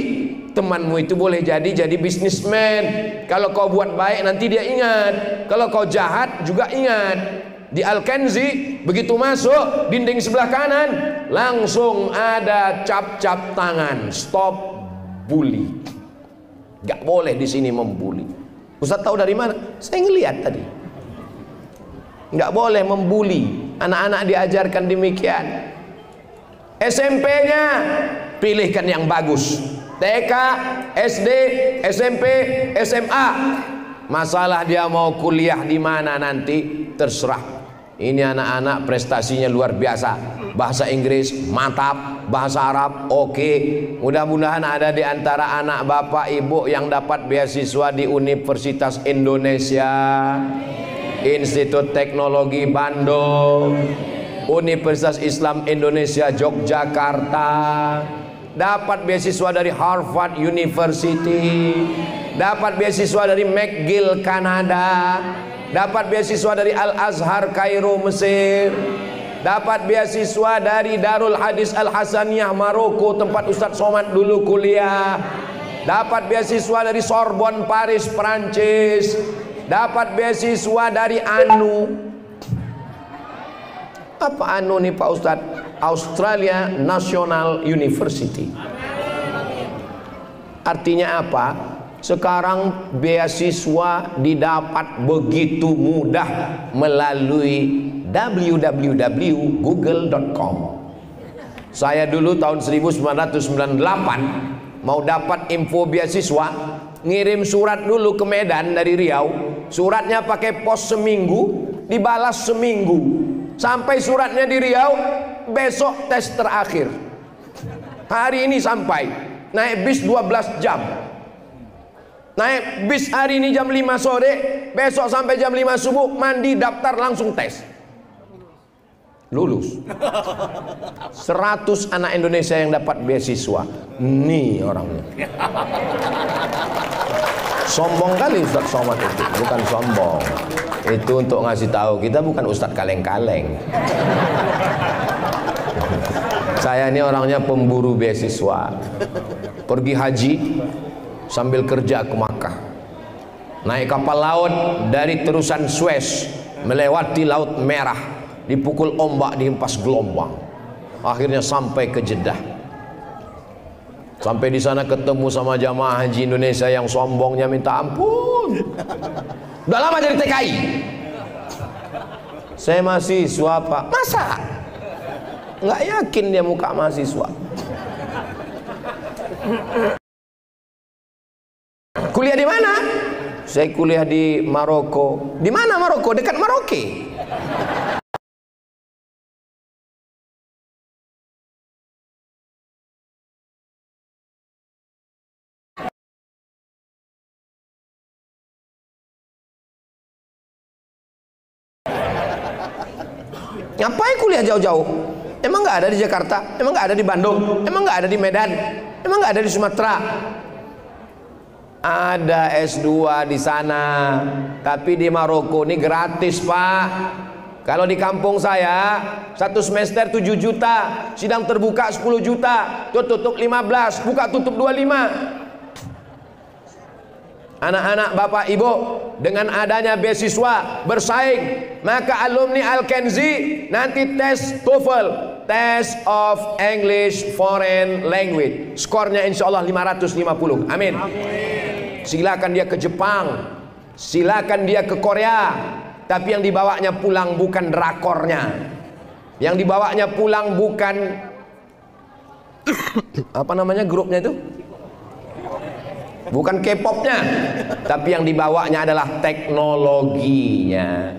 temanmu itu boleh jadi bisnismen. Kalau kau buat baik nanti dia ingat, kalau kau jahat juga ingat. Di Al-Kanzi begitu masuk dinding sebelah kanan langsung ada cap-cap tangan, stop bully. Gak boleh di sini membuli. Ustaz tahu dari mana? Saya ngelihat tadi. Gak boleh membuli. Anak-anak diajarkan demikian. SMP-nya pilihkan yang bagus. TK, SD, SMP, SMA. Masalah dia mau kuliah di mana nanti terserah. Ini anak-anak prestasinya luar biasa. Bahasa Inggris mantap, bahasa Arab oke. Mudah-mudahan ada di antara anak bapak ibu yang dapat beasiswa di Universitas Indonesia, Institut Teknologi Bandung, Universitas Islam Indonesia Yogyakarta, dapat beasiswa dari Harvard University, dapat beasiswa dari McGill Kanada, dapat beasiswa dari Al-Azhar Kairo Mesir, dapat beasiswa dari Darul Hadis Al-Hasaniyah Maroko tempat Ustadz Somad dulu kuliah, dapat beasiswa dari Sorbonne Paris Prancis, dapat beasiswa dari ANU. Apa ANU nih Pak Ustadz? Australia National University. Artinya apa? Sekarang beasiswa didapat begitu mudah melalui www.google.com. Saya dulu tahun 1998 mau dapat info beasiswa, ngirim surat dulu ke Medan dari Riau. Suratnya pakai pos seminggu, dibalas seminggu. Sampai suratnya di Riau, besok tes terakhir. Hari ini sampai, naik bis 12 jam. Naik bis hari ini jam 5 sore, besok sampai jam 5 subuh, mandi, daftar, langsung tes. Lulus. 100 anak Indonesia yang dapat beasiswa. Nih orangnya. Sombong kali Ustadz Somad itu. Bukan sombong, itu untuk ngasih tahu kita bukan Ustadz kaleng-kaleng. Saya ini orangnya pemburu beasiswa. Pergi haji sambil kerja ke Makkah, naik kapal laut dari terusan Suez melewati Laut Merah, dipukul ombak, dihempas gelombang, akhirnya sampai ke Jeddah. Sampai di sana ketemu sama jamaah haji Indonesia yang sombongnya minta ampun. Udah lama jadi TKI. Saya mahasiswa Pak. Masa? Nggak yakin dia muka mahasiswa. Kuliah di mana? Saya kuliah di Maroko. Di mana Maroko? Dekat Maroke. Ngapain kuliah jauh-jauh? Emang nggak ada di Jakarta? Emang nggak ada di Bandung? Emang nggak ada di Medan? Emang nggak ada di Sumatera? Ada S2 di sana, tapi di Maroko ini gratis Pak. Kalau di kampung saya satu semester 7 juta, sidang terbuka 10 juta, tutup 15, buka tutup 25. Anak-anak bapak ibu, dengan adanya beasiswa bersaing, maka alumni Al-Kenzi nanti tes TOEFL, Test of English Foreign Language, skornya insya Allah 550. Amin. Silakan dia ke Jepang, silakan dia ke Korea, tapi yang dibawanya pulang bukan drakornya, yang dibawanya pulang bukan apa namanya grupnya itu, bukan K-popnya, tapi yang dibawanya adalah teknologinya.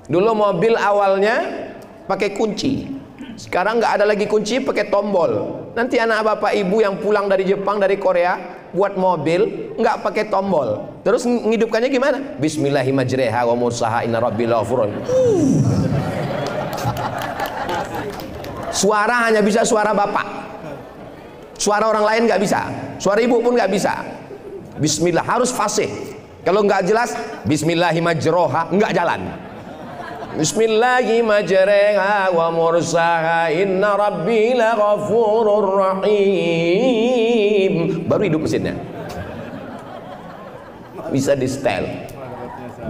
Dulu mobil awalnya pakai kunci, sekarang nggak ada lagi kunci, pakai tombol. Nanti anak bapak ibu yang pulang dari Jepang, dari Korea, buat mobil nggak pakai tombol, terus ngidupkannya gimana? Bismillahirrahmanirrahim wa mursaha inna rabbil ghafurun. Suara hanya bisa suara bapak, suara orang lain nggak bisa, suara ibu pun nggak bisa. Bismillah harus fasih, kalau nggak jelas Bismillahirrahmanirrahim nggak jalan. Bismillahirrahmanirrahim wa mursaha inna rabbil ghafurur rahim, baru hidup mesinnya, bisa di setel.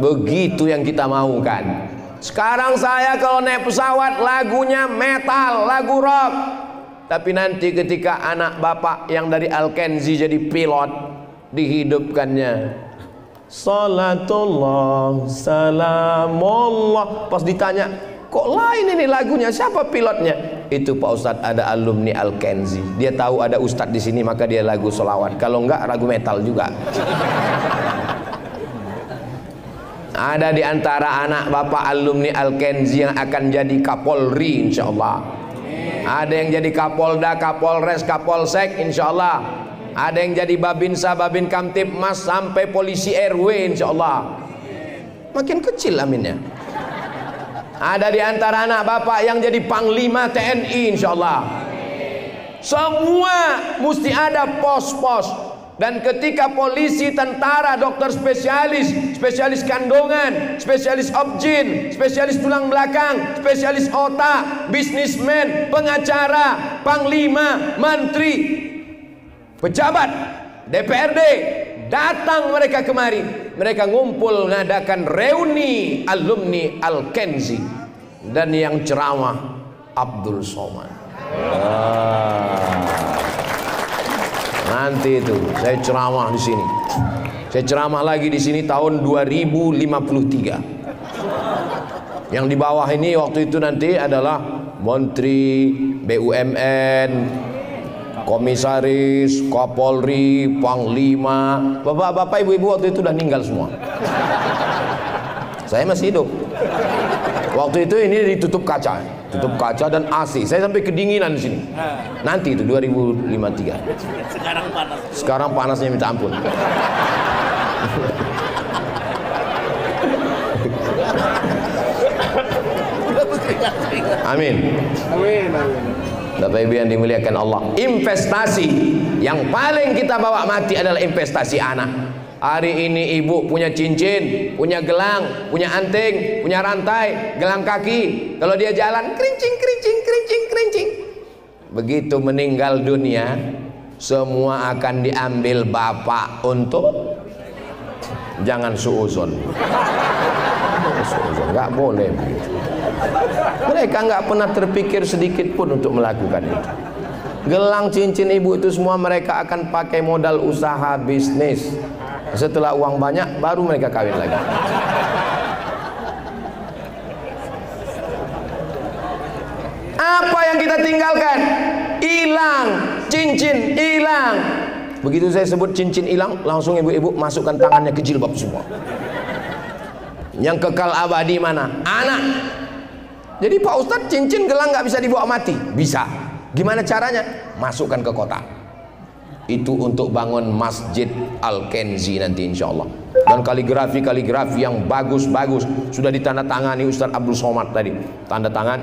Begitu yang kita maukan. Sekarang saya kalau naik pesawat lagunya metal, lagu rock. Tapi nanti ketika anak bapak yang dari Al-Kenzi jadi pilot, dihidupkannya salatullah salamullah. Pas ditanya, kok lain ini lagunya, siapa pilotnya? Itu Pak Ustadz, ada alumni Al-Kenzi. Dia tahu ada Ustadz di sini, maka dia lagu solawat. Kalau enggak, lagu metal juga. Ada di antara anak bapak alumni Al-Kenzi yang akan jadi Kapolri insya Allah. Ada yang jadi Kapolda, Kapolres, Kapolsek insya Allah. Ada yang jadi Babinsa, Babin Kamtipmas, sampai polisi RW insya Allah. Makin kecil aminnya. Ada di antara anak bapak yang jadi Panglima TNI insya Allah. Semua mesti ada pos-pos. Dan ketika polisi, tentara, dokter spesialis, spesialis kandungan, spesialis obgyn, spesialis tulang belakang, spesialis otak, bisnismen, pengacara, panglima, menteri, pejabat, DPRD, datang mereka kemari. Mereka ngumpul ngadakan reuni alumni Al-Kenzi, dan yang ceramah Abdul Somad. Nanti itu saya ceramah di sini. Saya ceramah lagi di sini tahun 2053. Yang di bawah ini waktu itu nanti adalah Menteri BUMN, Komisaris, Kapolri, Panglima. Bapak-bapak, ibu-ibu waktu itu udah meninggal semua. Saya masih hidup. Waktu itu ini ditutup kaca, tutup kaca dan AC. Saya sampai kedinginan di sini. Nanti itu 2053.
Sekarang panas.
Sekarang panasnya minta ampun. Amin.
Amin.
Bapak Ibu yang dimuliakan Allah, investasi yang paling kita bawa mati adalah investasi anak. Hari ini ibu punya cincin, punya gelang, punya anting, punya rantai, gelang kaki. Kalau dia jalan kerincing, kerincing, kerincing, kerincing. Begitu meninggal dunia, semua akan diambil bapak untuk jangan suuzon. Nggak boleh begitu. Mereka nggak pernah terpikir sedikit pun untuk melakukan itu. Gelang, cincin ibu itu semua mereka akan pakai modal usaha bisnis. Setelah uang banyak baru mereka kawin lagi. Apa yang kita tinggalkan? Hilang, cincin hilang. Begitu saya sebut cincin hilang, langsung ibu-ibu masukkan tangannya ke jilbab semua. Yang kekal abadi mana? Anak. Jadi Pak Ustadz, cincin gelang nggak bisa dibawa mati? Bisa. Gimana caranya? Masukkan ke kotak. Itu untuk bangun Masjid Al-Kenzi nanti insya Allah. Dan kaligrafi yang bagus-bagus sudah ditandatangani Ustadz Abdul Somad tadi. Tanda tangan,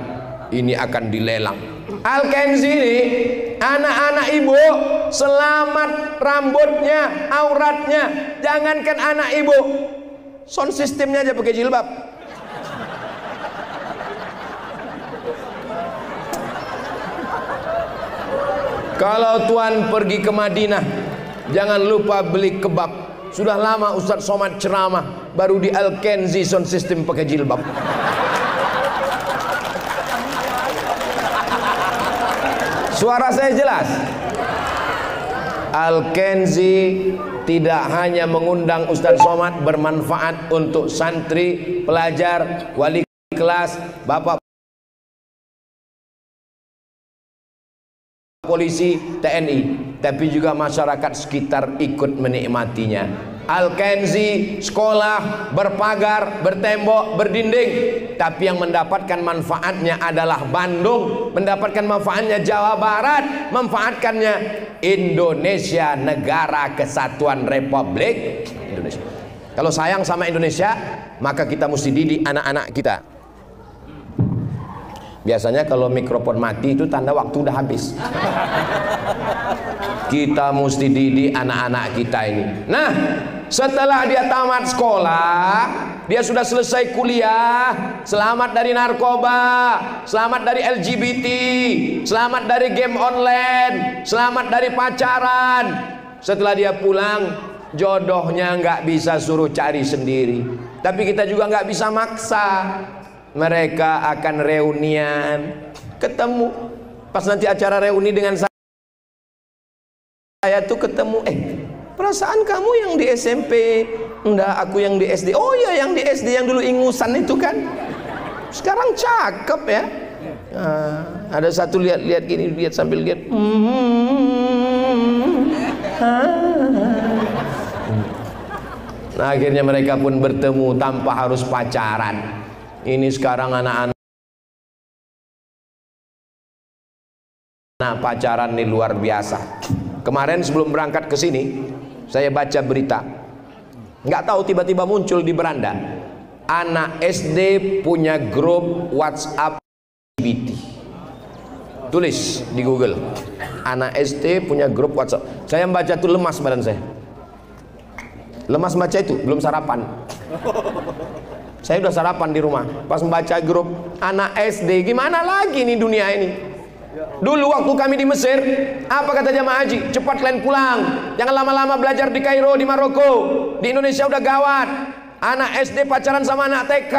ini akan dilelang. Al-Kenzi ini, anak-anak ibu selamat rambutnya, auratnya. Jangankan anak ibu, sound systemnya aja pakai jilbab. Kalau tuan pergi ke Madinah, jangan lupa beli kebab. Sudah lama Ustadz Somad ceramah, baru di Al-Kenzi sound system pakai jilbab. Suara saya jelas. Al-Kenzi tidak hanya mengundang Ustadz Somad, bermanfaat untuk santri, pelajar, wali kelas, bapak polisi, TNI, tapi juga masyarakat sekitar ikut menikmatinya. Al-Kenzi sekolah berpagar, bertembok, berdinding, tapi yang mendapatkan manfaatnya adalah Bandung, mendapatkan manfaatnya Jawa Barat, manfaatkannya Indonesia, negara kesatuan Republik Indonesia. Kalau sayang sama Indonesia, maka kita mesti didik anak-anak kita. Biasanya kalau mikrofon mati itu tanda waktu udah habis. Kita mesti didik anak-anak kita ini. Nah, setelah dia tamat sekolah, dia sudah selesai kuliah, selamat dari narkoba, selamat dari LGBT, selamat dari game online, selamat dari pacaran. Setelah dia pulang, jodohnya nggak bisa suruh cari sendiri, tapi kita juga nggak bisa maksa. Mereka akan reunian, ketemu. Pas nanti acara reuni dengan saya tuh ketemu, perasaan kamu yang di SMP, enggak, aku yang di SD. Oh ya, yang di SD yang dulu ingusan itu kan, sekarang cakep ya. Ada satu lihat gini, lihat sambil lihat. Nah, akhirnya mereka pun bertemu tanpa harus pacaran. Ini sekarang anak-anak pacaran nih luar biasa. Kemarin sebelum berangkat ke sini, saya baca berita. Nggak tahu tiba-tiba muncul di beranda. Anak SD punya grup WhatsApp LGBT. Tulis di Google. Anak SD punya grup WhatsApp. Saya membaca tuh lemas badan saya. Lemas baca itu, belum sarapan. Saya udah sarapan di rumah. Pas membaca grup anak SD, gimana lagi nih dunia ini? Dulu waktu kami di Mesir, apa kata jamaah haji? Cepat kalian pulang, jangan lama-lama belajar di Kairo, di Maroko. Di Indonesia udah gawat. Anak SD pacaran sama anak TK.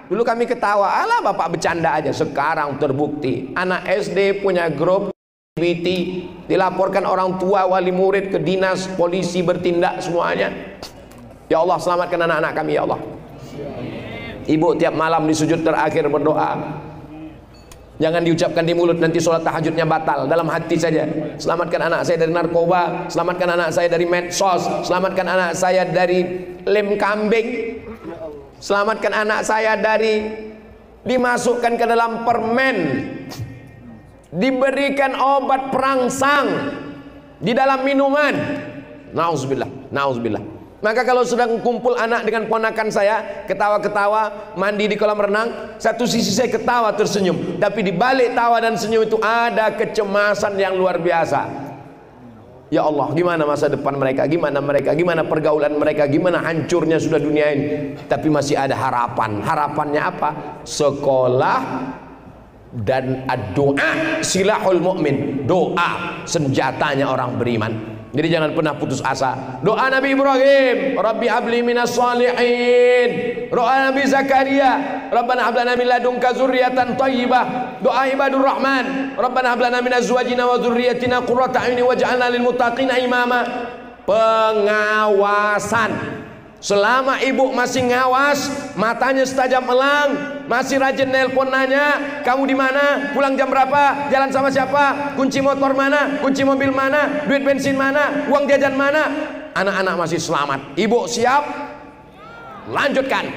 Dulu kami ketawa, alah bapak bercanda aja. Sekarang terbukti anak SD punya grup LGBT, dilaporkan orang tua, wali murid ke dinas, polisi bertindak semuanya. Ya Allah, selamatkan anak-anak kami ya Allah. Ibu tiap malam di sujud terakhir berdoa, jangan diucapkan di mulut, nanti sholat tahajudnya batal. Dalam hati saja, selamatkan anak saya dari narkoba, selamatkan anak saya dari medsos, selamatkan anak saya dari lem kambing, selamatkan anak saya dari dimasukkan ke dalam permen, diberikan obat perangsang di dalam minuman. Nauzubillah, nauzubillah. Maka kalau sedang kumpul anak dengan ponakan saya, ketawa-ketawa, mandi di kolam renang, satu sisi saya ketawa tersenyum, tapi di balik tawa dan senyum itu ada kecemasan yang luar biasa. Ya Allah, gimana masa depan mereka, gimana pergaulan mereka, gimana hancurnya sudah dunia ini. Tapi masih ada harapan. Harapannya apa? Sekolah dan doa silahul mu'min. Doa senjatanya orang beriman. Jadi jangan pernah putus asa. Doa Nabi Ibrahim, Rabbi habli minas shalihin. Doa Nabi Zakaria, Rabbana hab lana min ladunka dzurriyyatan thayyibah. Doa ibadur Rahman, Rabbana hab lana min azwajina wa dzurriyyatina qurrata a'yunin waj'alna lil muttaqina imama. Pengawasan. Selama ibu masih ngawas, matanya setajam elang, masih rajin nelpon nanya, kamu di mana, pulang jam berapa, jalan sama siapa, kunci motor mana, kunci mobil mana, duit bensin mana, uang jajan mana, anak-anak masih selamat. Ibu siap, lanjutkan.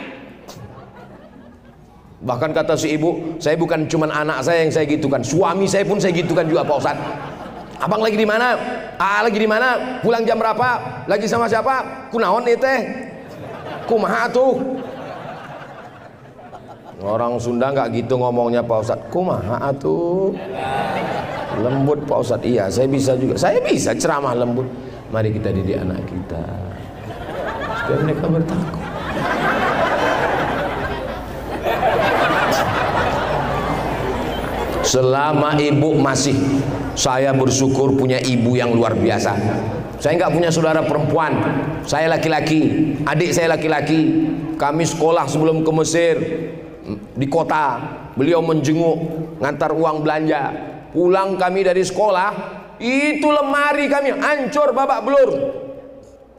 Bahkan kata si ibu, saya bukan cuma anak saya yang saya gitukan, suami saya pun saya gitukan juga Pak Ustadz. Abang lagi di mana? Lagi di mana? Pulang jam berapa? Lagi sama siapa? Kunaon itu teh? Kumaha tuh? Orang Sunda nggak gitu ngomongnya Pak Ustadz. Kumaha tuh? Lembut Pak Ustadz. Iya, saya bisa juga. Saya bisa ceramah lembut. Mari kita didik anak kita supaya mereka bertakwa. Selama ibu masih, saya bersyukur punya ibu yang luar biasa. Saya nggak punya saudara perempuan, saya laki-laki, adik saya laki-laki. Kami sekolah sebelum ke Mesir di kota, beliau menjenguk, ngantar uang belanja. Pulang kami dari sekolah, itu lemari kami hancur babak belur.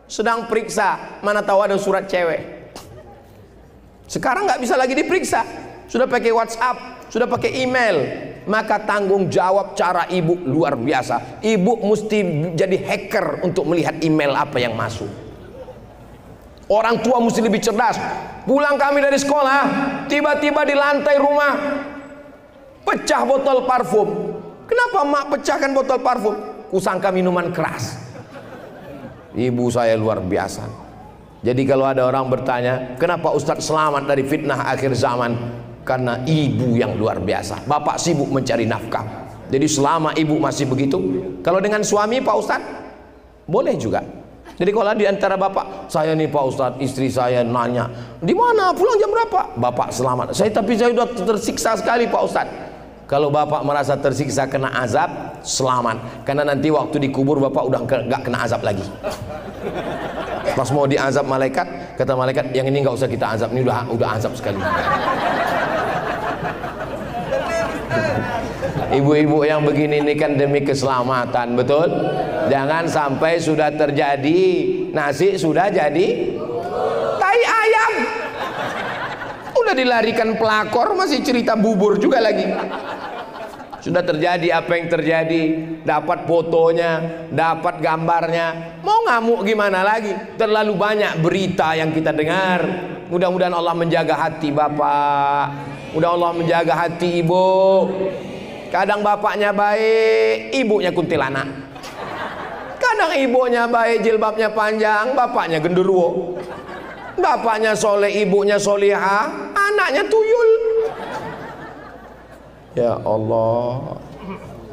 Sedang periksa, mana tahu ada surat cewek. Sekarang nggak bisa lagi diperiksa, sudah pakai WhatsApp, sudah pakai email. Maka tanggung jawab cara ibu luar biasa. Ibu mesti jadi hacker untuk melihat email apa yang masuk. Orang tua mesti lebih cerdas. Pulang kami dari sekolah, tiba-tiba di lantai rumah pecah botol parfum. Kenapa mak pecahkan botol parfum? Kusangka minuman keras. Ibu saya luar biasa. Jadi kalau ada orang bertanya, kenapa Ustadz selamat dari fitnah akhir zaman? Karena ibu yang luar biasa. Bapak sibuk mencari nafkah. Jadi selama ibu masih begitu. Kalau dengan suami Pak Ustadz, boleh juga. Jadi kalau di antara bapak, saya nih Pak Ustadz, istri saya nanya, di mana, pulang jam berapa? Bapak selamat. Tapi saya sudah tersiksa sekali Pak Ustadz. Kalau bapak merasa tersiksa kena azab, selamat. Karena nanti waktu dikubur bapak udah nggak kena azab lagi. Pas mau diazab malaikat, kata malaikat, yang ini nggak usah kita azab, ini udah azab sekali. Ibu-ibu yang begini ini kan demi keselamatan, betul? Jangan sampai sudah terjadi nasi sudah jadi tai ayam. Udah dilarikan pelakor masih cerita bubur juga lagi. Sudah terjadi apa yang terjadi, dapat fotonya, dapat gambarnya, mau ngamuk gimana lagi? Terlalu banyak berita yang kita dengar. Mudah-mudahan Allah menjaga hati bapak, mudah Allah menjaga hati ibu. Kadang bapaknya baik, ibunya kuntilanak. Kadang ibunya baik, jilbabnya panjang, bapaknya genderuwo. Bapaknya soleh, ibunya solihah, anaknya tuyul. Ya Allah.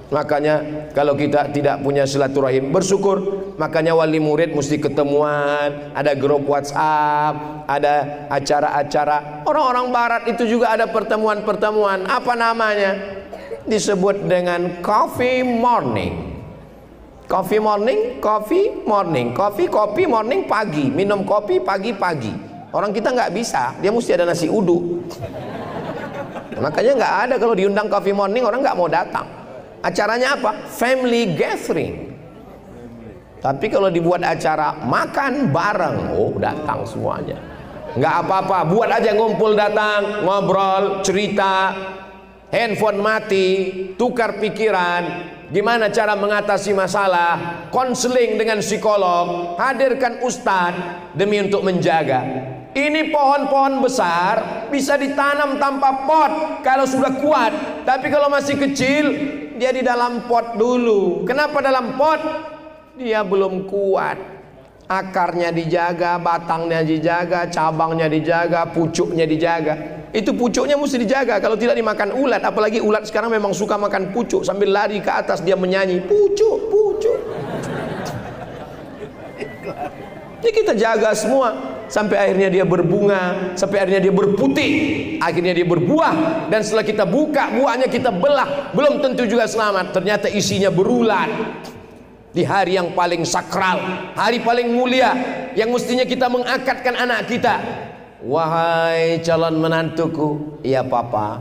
Makanya kalau kita tidak punya silaturahim, bersyukur. Makanya wali murid mesti ketemuan, ada grup WhatsApp, ada acara-acara. Orang-orang barat itu juga ada pertemuan-pertemuan. Apa namanya? Disebut dengan coffee morning. Coffee morning, coffee morning, kopi morning pagi, minum kopi pagi-pagi. Orang kita nggak bisa, dia mesti ada nasi uduk. Makanya nggak ada kalau diundang coffee morning, orang nggak mau datang. Acaranya apa? Family gathering. Tapi kalau dibuat acara makan bareng, oh datang semuanya. Nggak apa-apa, buat aja ngumpul datang, ngobrol, cerita. Handphone mati, tukar pikiran, gimana cara mengatasi masalah, konseling dengan psikolog, hadirkan ustadz demi untuk menjaga. Ini pohon-pohon besar bisa ditanam tanpa pot kalau sudah kuat, tapi kalau masih kecil dia di dalam pot dulu. Kenapa dalam pot? Dia belum kuat. Akarnya dijaga, batangnya dijaga, cabangnya dijaga, pucuknya dijaga. Itu pucuknya mesti dijaga, kalau tidak dimakan ulat. Apalagi ulat sekarang memang suka makan pucuk, sambil lari ke atas dia menyanyi pucuk, pucuk. Ini kita jaga semua sampai akhirnya dia berbunga, sampai akhirnya dia berputih, akhirnya dia berbuah. Dan setelah kita buka buahnya, kita belah, belum tentu juga selamat, ternyata isinya berulat. Di hari yang paling sakral, hari paling mulia, yang mestinya kita mengakadkan anak kita. Wahai calon menantuku, ya papa,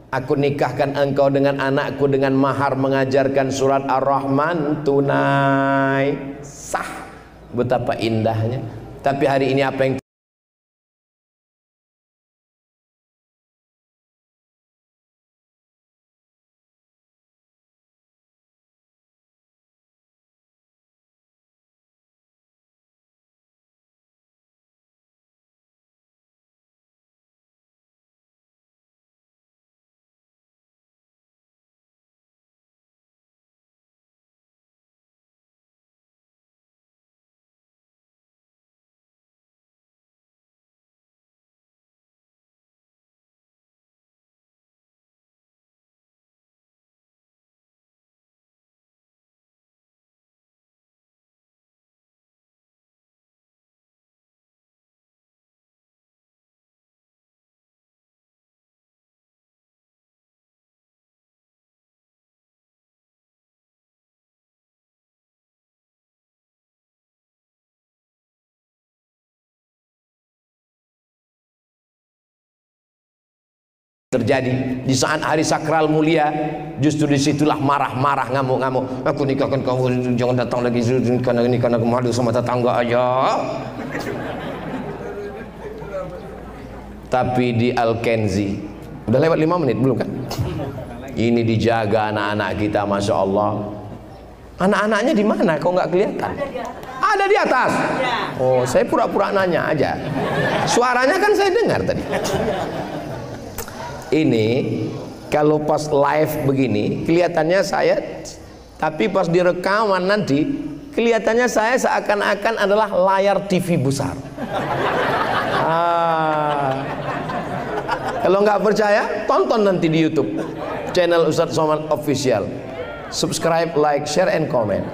aku nikahkan engkau dengan anakku dengan mahar mengajarkan surat Ar-Rahman tunai. Sah. Betapa indahnya. Tapi hari ini apa yang terjadi di saat hari sakral mulia. Justru disitulah marah-marah, ngamuk-ngamuk. Aku nikahkan kamu, jangan datang lagi karena ini, karena aku malu sama tetangga aja. Tapi di Al-Kenzi udah lewat 5 menit belum kan? Ini dijaga anak-anak kita, masya Allah. Anak-anaknya di mana? Kok nggak kelihatan? Ada di atas. Oh, saya pura-pura nanya aja. Suaranya kan saya dengar tadi. Ini kalau pas live begini kelihatannya saya, tapi pas direkaman nanti kelihatannya saya seakan-akan adalah layar TV besar. Kalau nggak percaya, tonton nanti di YouTube channel Ustadz Somad Official. Subscribe, like, share, and comment.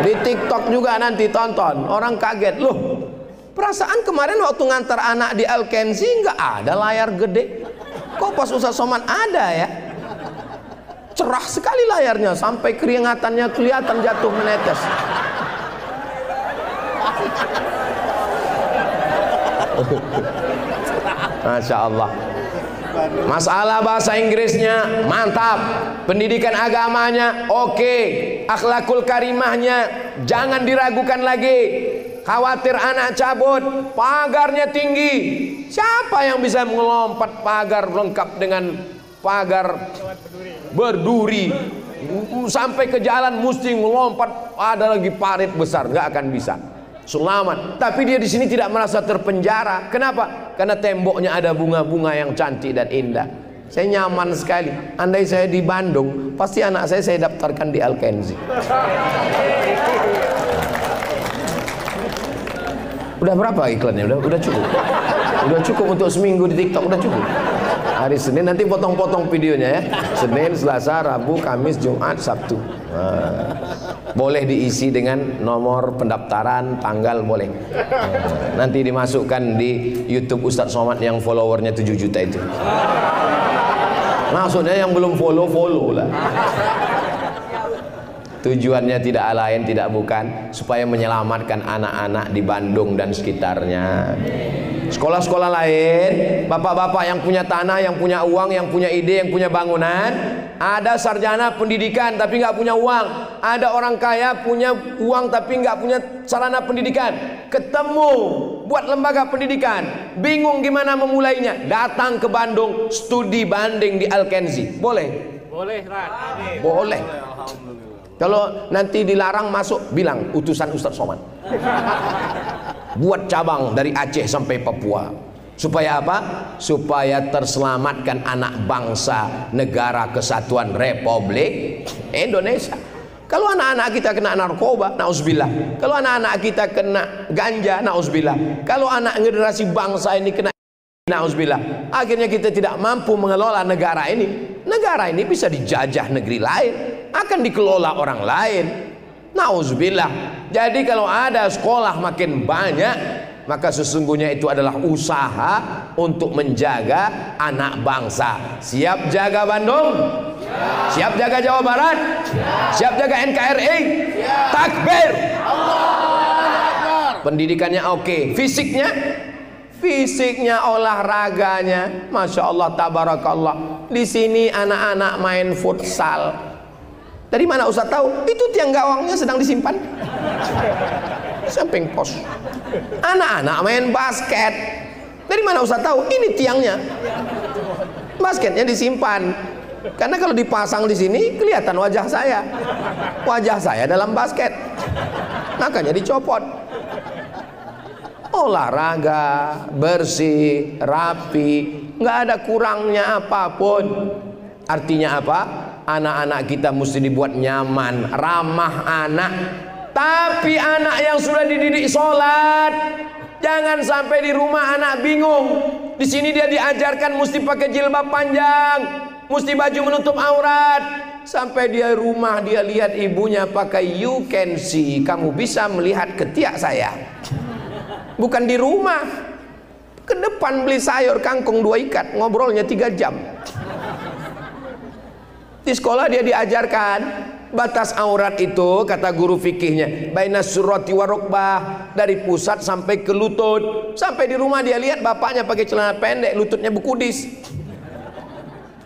Di TikTok juga nanti tonton. Orang kaget, loh, perasaan kemarin waktu ngantar anak di Al-Kenzi nggak ada layar gede. Kok pas Ustadz Somad ada ya? Cerah sekali layarnya, sampai keringatannya kelihatan jatuh menetes. Masya Allah. Masalah bahasa Inggrisnya mantap, pendidikan agamanya oke, akhlakul karimahnya jangan diragukan lagi. Khawatir anak cabut, pagarnya tinggi. Siapa yang bisa melompat pagar lengkap dengan pagar berduri sampai ke jalan mesti melompat, ada lagi parit besar, nggak akan bisa. Selamat. Tapi dia di sini tidak merasa terpenjara. Kenapa? Karena temboknya ada bunga-bunga yang cantik dan indah. Saya nyaman sekali. Andai saya di Bandung, pasti anak saya daftarkan di Al-Kenzi. Udah berapa iklannya? Udah cukup. Udah cukup untuk seminggu di TikTok, udah cukup. Hari Senin nanti potong-potong videonya ya. Senin, Selasa, Rabu, Kamis, Jumat, Sabtu. Boleh diisi dengan nomor pendaftaran, tanggal boleh. Nanti dimasukkan di YouTube Ustadz Somad yang followernya 7 juta itu. Maksudnya yang belum follow lah. Tujuannya tidak lain, tidak bukan supaya menyelamatkan anak-anak di Bandung dan sekitarnya. Sekolah-sekolah lain, bapak-bapak yang punya tanah, yang punya uang, yang punya ide, yang punya bangunan, ada sarjana pendidikan tapi nggak punya uang, ada orang kaya punya uang tapi nggak punya sarana pendidikan, ketemu buat lembaga pendidikan, bingung gimana memulainya, datang ke Bandung, studi banding di Al-Kenzi, boleh?
Boleh, Ran.
Boleh. Kalau nanti dilarang masuk, bilang utusan Ustadz Somad. Buat cabang dari Aceh sampai Papua. Supaya apa? Supaya terselamatkan anak bangsa negara kesatuan Republik Indonesia. Kalau anak-anak kita kena narkoba, nauzubillah. Kalau anak-anak kita kena ganja, nauzubillah. Kalau anak generasi bangsa ini kena, nauzubillah. Akhirnya kita tidak mampu mengelola negara ini. Negara ini bisa dijajah negeri lain, akan dikelola orang lain. Nauzubillah. Jadi kalau ada sekolah makin banyak, maka sesungguhnya itu adalah usaha untuk menjaga anak bangsa. Siap jaga Bandung? Siap jaga Jawa Barat? Siap jaga NKRI? Takbir! Pendidikannya oke, fisiknya? Fisiknya, olahraganya, masya Allah, tabarakallah. Di sini anak-anak main futsal. Dari mana Ustaz tahu? Itu tiang gawangnya sedang disimpan. Samping pos. Anak-anak main basket. Dari mana Ustaz tahu? Ini tiangnya. Basketnya disimpan. Karena kalau dipasang di sini kelihatan wajah saya. Wajah saya dalam basket. Makanya dicopot. Olahraga, bersih, rapi, nggak ada kurangnya apapun. Artinya apa? Anak-anak kita mesti dibuat nyaman, ramah anak. Tapi anak yang sudah dididik sholat, jangan sampai di rumah anak bingung. Di sini dia diajarkan mesti pakai jilbab panjang, mesti baju menutup aurat. Sampai dia rumah dia lihat ibunya pakai you can see, kamu bisa melihat ketiak saya. Bukan di rumah, ke depan beli sayur kangkung 2 ikat, ngobrolnya 3 jam. Di sekolah dia diajarkan batas aurat itu, kata guru fikihnya, bainas surrati wa rukbah, dari pusat sampai ke lutut. Sampai di rumah dia lihat bapaknya pakai celana pendek, lututnya bekudis.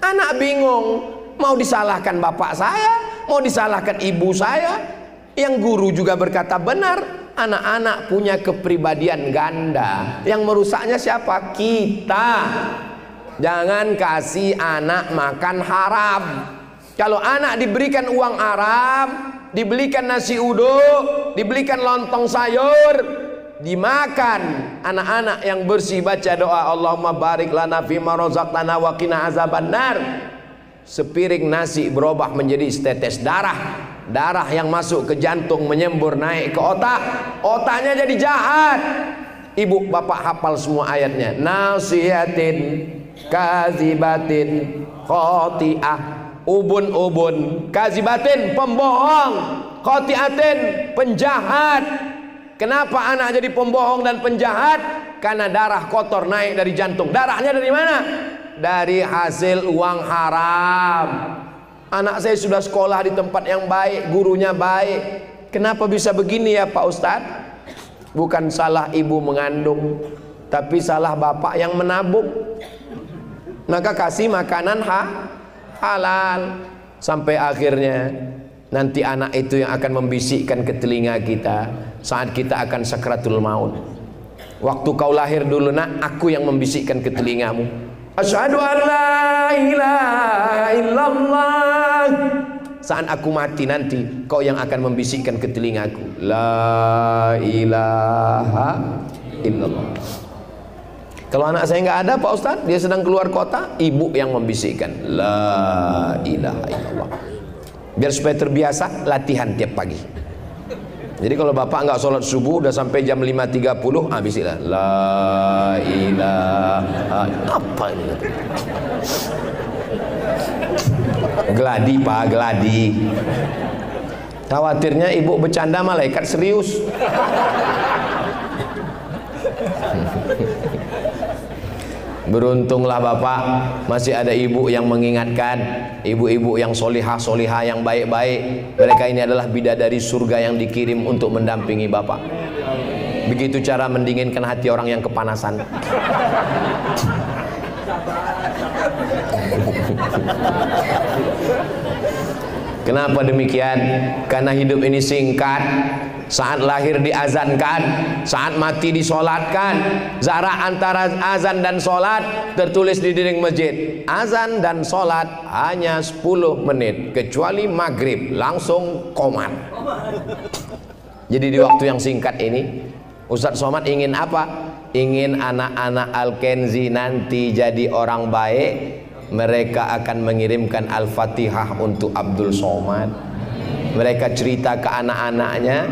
Anak bingung, mau disalahkan bapak saya, mau disalahkan ibu saya. Yang guru juga berkata benar, anak-anak punya kepribadian ganda. Yang merusaknya siapa? Kita. Jangan kasih anak makan haram. Kalau anak diberikan uang haram, dibelikan nasi uduk, dibelikan lontong sayur, dimakan, anak-anak yang bersih baca doa Allahumma barik lana fima razaqtana wa qina azabannar, sepiring nasi berubah menjadi setetes darah. Darah yang masuk ke jantung menyembur naik ke otak, otaknya jadi jahat. Ibu bapak hafal semua ayatnya. Nasihatin kazibatin khoti'ah, ubun-ubun, kazibatin pembohong, khoti'atin penjahat. Kenapa anak jadi pembohong dan penjahat? Karena darah kotor naik dari jantung. Darahnya dari mana? Dari hasil uang haram. Anak saya sudah sekolah di tempat yang baik, gurunya baik. Kenapa bisa begini ya Pak Ustadz? Bukan salah ibu mengandung, tapi salah bapak yang menabung. Maka kasih makanan halal. Sampai akhirnya nanti anak itu yang akan membisikkan ke telinga kita saat kita akan sakratul maut. Waktu kau lahir dulu nak, aku yang membisikkan ke telingamu, asyhadu an la ilaha illallah. Saat aku mati nanti, kau yang akan membisikkan ke telingaku, la ilaha illallah. Kalau anak saya nggak ada Pak Ustadz, dia sedang keluar kota, ibu yang membisikkan la ilaha illallah. Biar supaya terbiasa, latihan tiap pagi. Jadi kalau bapak nggak sholat subuh udah sampai jam 5.30, bismillah la ilaha. Apa ini? Geladi Pak, geladi. Khawatirnya ibu bercanda, malaikat serius. Beruntunglah bapak masih ada ibu yang mengingatkan, ibu-ibu yang solihah-solihah yang baik-baik. Mereka ini adalah bidadari surga yang dikirim untuk mendampingi bapak. Begitu cara mendinginkan hati orang yang kepanasan. Kenapa demikian? Karena hidup ini singkat. Saat lahir diazankan, saat mati disolatkan. Jarak antara azan dan solat tertulis di dinding masjid, azan dan solat hanya 10 menit, kecuali maghrib langsung qomat. Jadi di waktu yang singkat ini, Ustadz Somad ingin apa? Ingin anak-anak Al-Kenzi nanti jadi orang baik. Mereka akan mengirimkan Al-Fatihah untuk Abdul Somad. Mereka cerita ke anak-anaknya,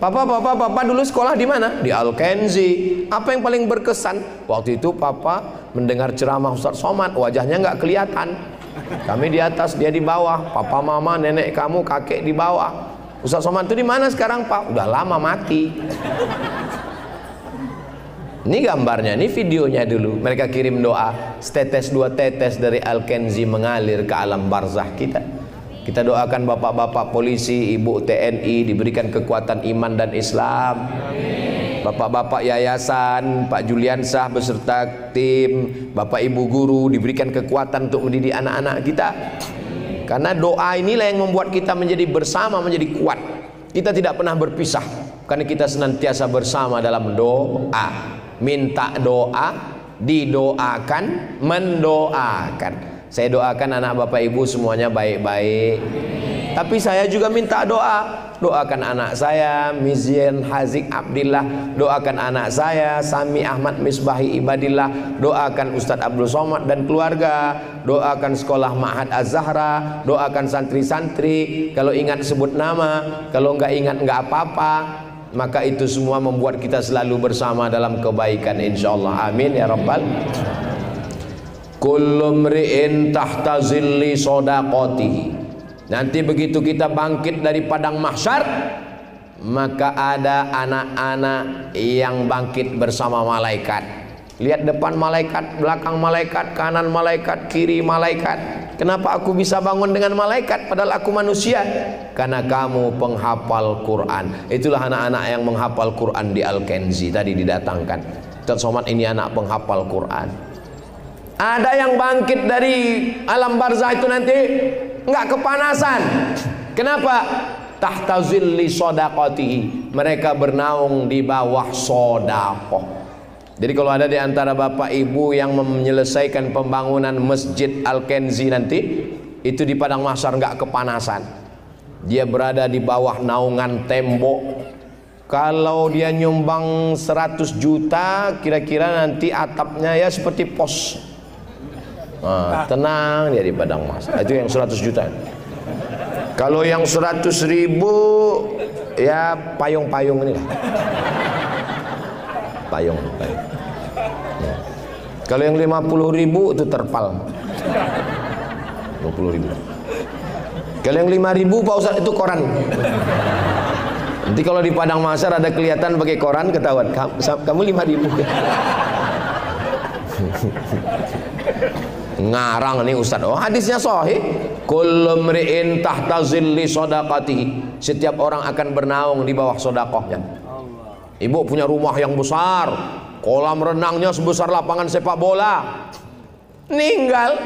Papa dulu sekolah di mana? Di Al-Kenzi. Apa yang paling berkesan? Waktu itu Papa mendengar ceramah Ustadz Somad, wajahnya nggak kelihatan. Kami di atas, dia di bawah. Papa, mama, nenek kamu, kakek di bawah. Ustadz Somad itu di mana sekarang Pak? Udah lama mati. Ini gambarnya, ini videonya dulu. Mereka kirim doa, setetes dua tetes dari Al-Kenzi mengalir ke alam barzah kita. Kita doakan bapak-bapak polisi, ibu TNI diberikan kekuatan iman dan Islam. Bapak-bapak yayasan, Pak Juliansah beserta tim, bapak ibu guru diberikan kekuatan untuk mendidik anak-anak kita. Karena doa inilah yang membuat kita menjadi bersama, menjadi kuat. Kita tidak pernah berpisah, karena kita senantiasa bersama dalam doa. Minta doa, didoakan, mendoakan. Saya doakan anak bapak ibu semuanya baik-baik. Tapi saya juga minta doa. Doakan anak saya Mizien Hazik Abdillah, doakan anak saya Sami Ahmad Misbahi Ibadillah, doakan Ustadz Abdul Somad dan keluarga, doakan sekolah Ma'had Az-Zahra, doakan santri-santri. Kalau ingat sebut nama, kalau nggak ingat nggak apa-apa. Maka itu semua membuat kita selalu bersama dalam kebaikan insyaallah. Amin ya rabbal. Kullu mri'in tahta zilli shadaqatihi. Nanti begitu kita bangkit dari padang mahsyar, maka ada anak-anak yang bangkit bersama malaikat. Lihat depan malaikat, belakang malaikat, kanan malaikat, kiri malaikat. Kenapa aku bisa bangun dengan malaikat padahal aku manusia? Karena kamu penghafal Quran. Itulah anak-anak yang menghafal Quran di Al-Kenzi tadi didatangkan. Ustadz Somad ini anak penghafal Quran. Ada yang bangkit dari alam barzah itu nanti nggak kepanasan. Kenapa? Tahta zilli shadaqatihi, mereka bernaung di bawah sedekah. Jadi kalau ada di antara bapak ibu yang menyelesaikan pembangunan Masjid Al-Kenzi nanti, itu di padang mahsyar nggak kepanasan. Dia berada di bawah naungan tembok. Kalau dia nyumbang 100 juta, kira-kira nanti atapnya ya seperti pos. Nah, tenang dia di padang mahsyar. Itu yang 100 juta. Kalau yang 100.000 ya payung-payung ini lah. Payung. Ya. Kalau yang 50.000 itu terpal. 20.000. Kalau yang 5.000 Pak Ustadz itu koran. Nanti kalau di padang mahsyar ada kelihatan pakai koran, ketahuan kamu 5.000. Ngarang nih Ustadz. Oh, hadisnya sahih. Kullu mri'in tahta zilli shadaqatihi. Setiap orang akan bernaung di bawah sedekahnya. Ibu punya rumah yang besar, kolam renangnya sebesar lapangan sepak bola. Ninggal,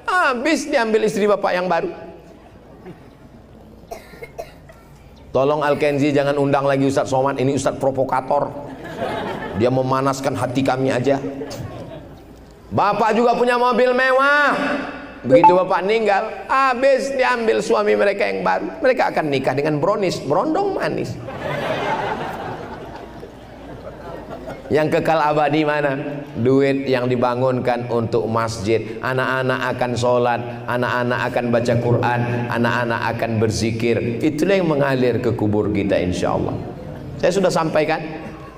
habis diambil istri bapak yang baru. Tolong Al-Kenzi jangan undang lagi Ustadz Somad. Ini Ustadz provokator. Dia memanaskan hati kami aja. Bapak juga punya mobil mewah. Begitu bapak meninggal, habis diambil suami mereka yang baru. Mereka akan nikah dengan brondong manis. Yang kekal abadi mana? Duit yang dibangunkan untuk masjid. Anak-anak akan sholat, anak-anak akan baca Quran, anak-anak akan berzikir. Itulah yang mengalir ke kubur kita insya Allah. Saya sudah sampaikan.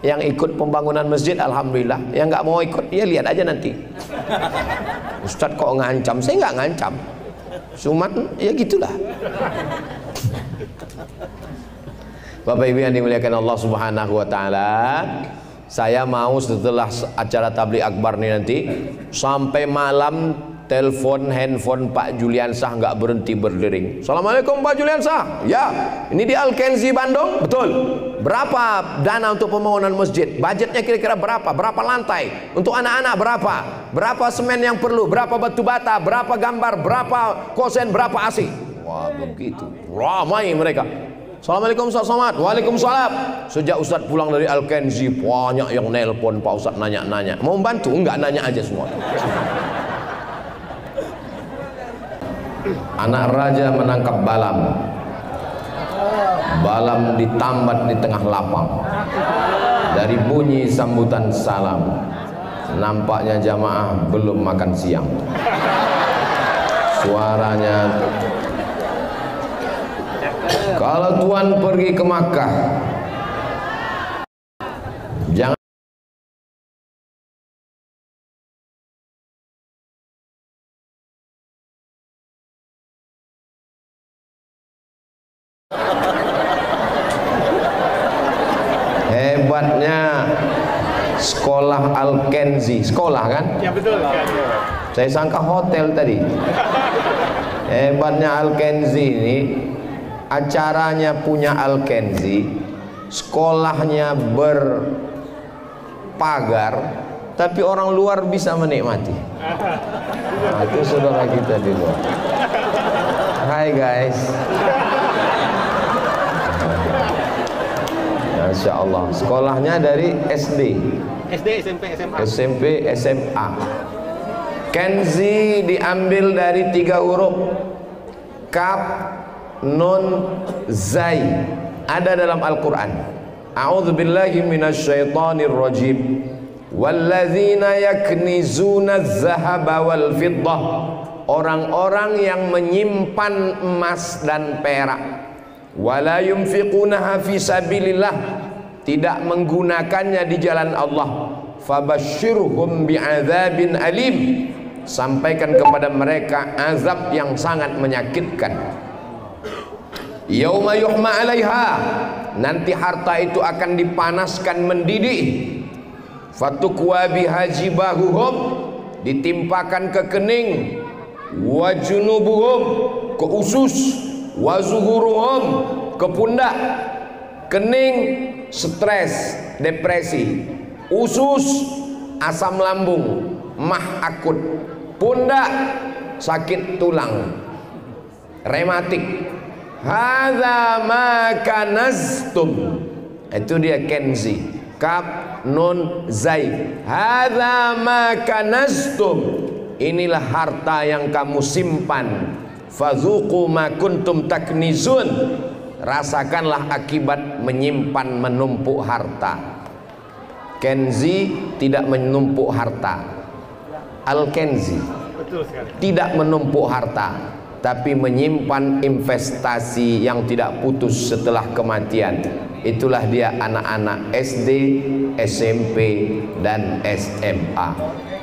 Yang ikut pembangunan masjid alhamdulillah, yang nggak mau ikut ya lihat aja nanti. Ustadz kok ngancam? Saya nggak ngancam, cuma ya gitulah. Bapak Ibu yang dimuliakan Allah Subhanahu wa taala, saya mau setelah acara tabligh akbar nih nanti sampai malam telepon handphone Pak Juliansah nggak berhenti berdering. Assalamualaikum Pak Juliansah. Ya, ini di Al-Kenzi Bandung. Betul. Berapa dana untuk pembangunan masjid? Budgetnya kira-kira berapa? Berapa lantai? Untuk anak-anak berapa? Berapa semen yang perlu? Berapa batu bata? Berapa gambar? Berapa kosen? Berapa AC? Wah, begitu. Ramai mereka. Assalamualaikum Ustaz Somad. Waalaikumsalam. Sejak Ustaz pulang dari Al-Kenzi, banyak yang nelpon Pak Ustaz nanya-nanya. Mau bantu? Enggak, nanya aja semua. Anak raja menangkap balam. Balam ditambat di tengah lapang. Dari bunyi sambutan salam, nampaknya jamaah belum makan siang. Suaranya, kalau Tuhan pergi ke Makkah, jangan hebatnya sekolah Al-Kenzi. Sekolah kan?
Ya betul.
Saya sangka hotel tadi. Hebatnya Al-Kenzi ini, acaranya punya Al-Kenzi, sekolahnya berpagar, tapi orang luar bisa menikmati. Nah, itu saudara kita di luar. Hai guys. Masya Allah. Sekolahnya dari SD,
SMP, SMA.
SMP, SMA. Kenzi diambil dari 3 huruf, kaf, nun, zai. Ada dalam Al-Quran. A'udzubillahi minasyaitonir rajim. Walladzina yaknizuna az-zahaba wal fiddah. Orang-orang yang menyimpan emas dan perak. Wala yunfiqunaha fi sabilillah, tidak menggunakannya di jalan Allah. Fabashshirhum bi'adzabin alim, sampaikan kepada mereka azab yang sangat menyakitkan. Yauma yuhma 'alaiha, nanti harta itu akan dipanaskan mendidih. Fatukwa bihajibahuhum, ditimpakan ke kening, wa junubuhum, ke usus, wa zuhuruhum, ke pundak. Kening stres, depresi, usus asam lambung, mah akut, pundak sakit tulang, rematik. Hadza ma kanaztum. Itu dia kenzi. Kaf nun zai. Hadza ma kanaztum. Inilah harta yang kamu simpan. Fadzuqu ma kuntum taknizun. Rasakanlah akibat menyimpan menumpuk harta. Kenzi tidak menumpuk harta. Al-kenzi tidak menumpuk harta, tapi menyimpan investasi yang tidak putus setelah kematian. Itulah dia anak-anak SD, SMP, dan SMA.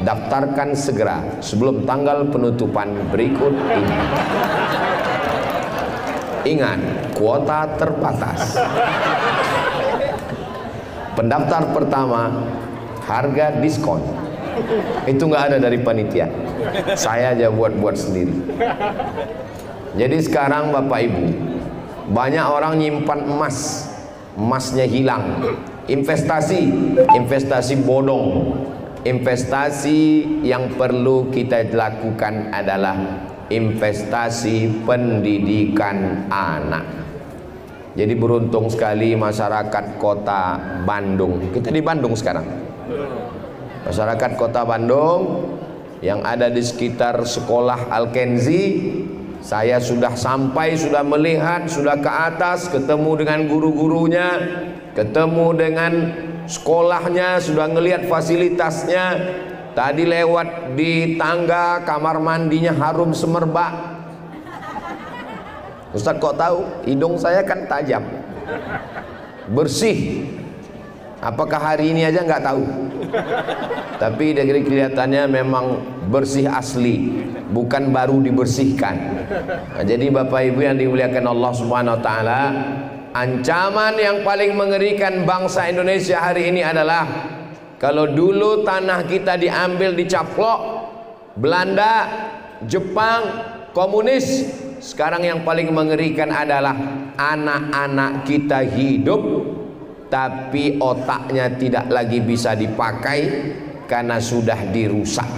Daftarkan segera sebelum tanggal penutupan berikut ini. Ingat, kuota terbatas. Pendaftar pertama harga diskon. Itu nggak ada dari panitia. Saya aja buat sendiri. Jadi sekarang Bapak Ibu, banyak orang nyimpan emas, emasnya hilang. Investasi bodong. Investasi yang perlu kita lakukan adalah investasi pendidikan anak. Jadi beruntung sekali masyarakat kota Bandung. Kita di Bandung sekarang. Masyarakat kota Bandung yang ada di sekitar sekolah Al-Kenzi, saya sudah sampai, sudah melihat, sudah ke atas, ketemu dengan guru-gurunya, ketemu dengan sekolahnya, sudah ngelihat fasilitasnya. Tadi lewat di tangga, kamar mandinya harum semerbak. Ustaz kok tahu? Hidung saya kan tajam, bersih. Apakah hari ini aja nggak tahu? Tapi dari kelihatannya memang bersih asli, bukan baru dibersihkan. Nah, jadi Bapak Ibu yang dimuliakan Allah Subhanahu Wa Taala, ancaman yang paling mengerikan bangsa Indonesia hari ini adalah kalau dulu tanah kita diambil, dicaplok Belanda, Jepang, komunis. Sekarang yang paling mengerikan adalah anak-anak kita hidup tapi otaknya tidak lagi bisa dipakai karena sudah dirusak.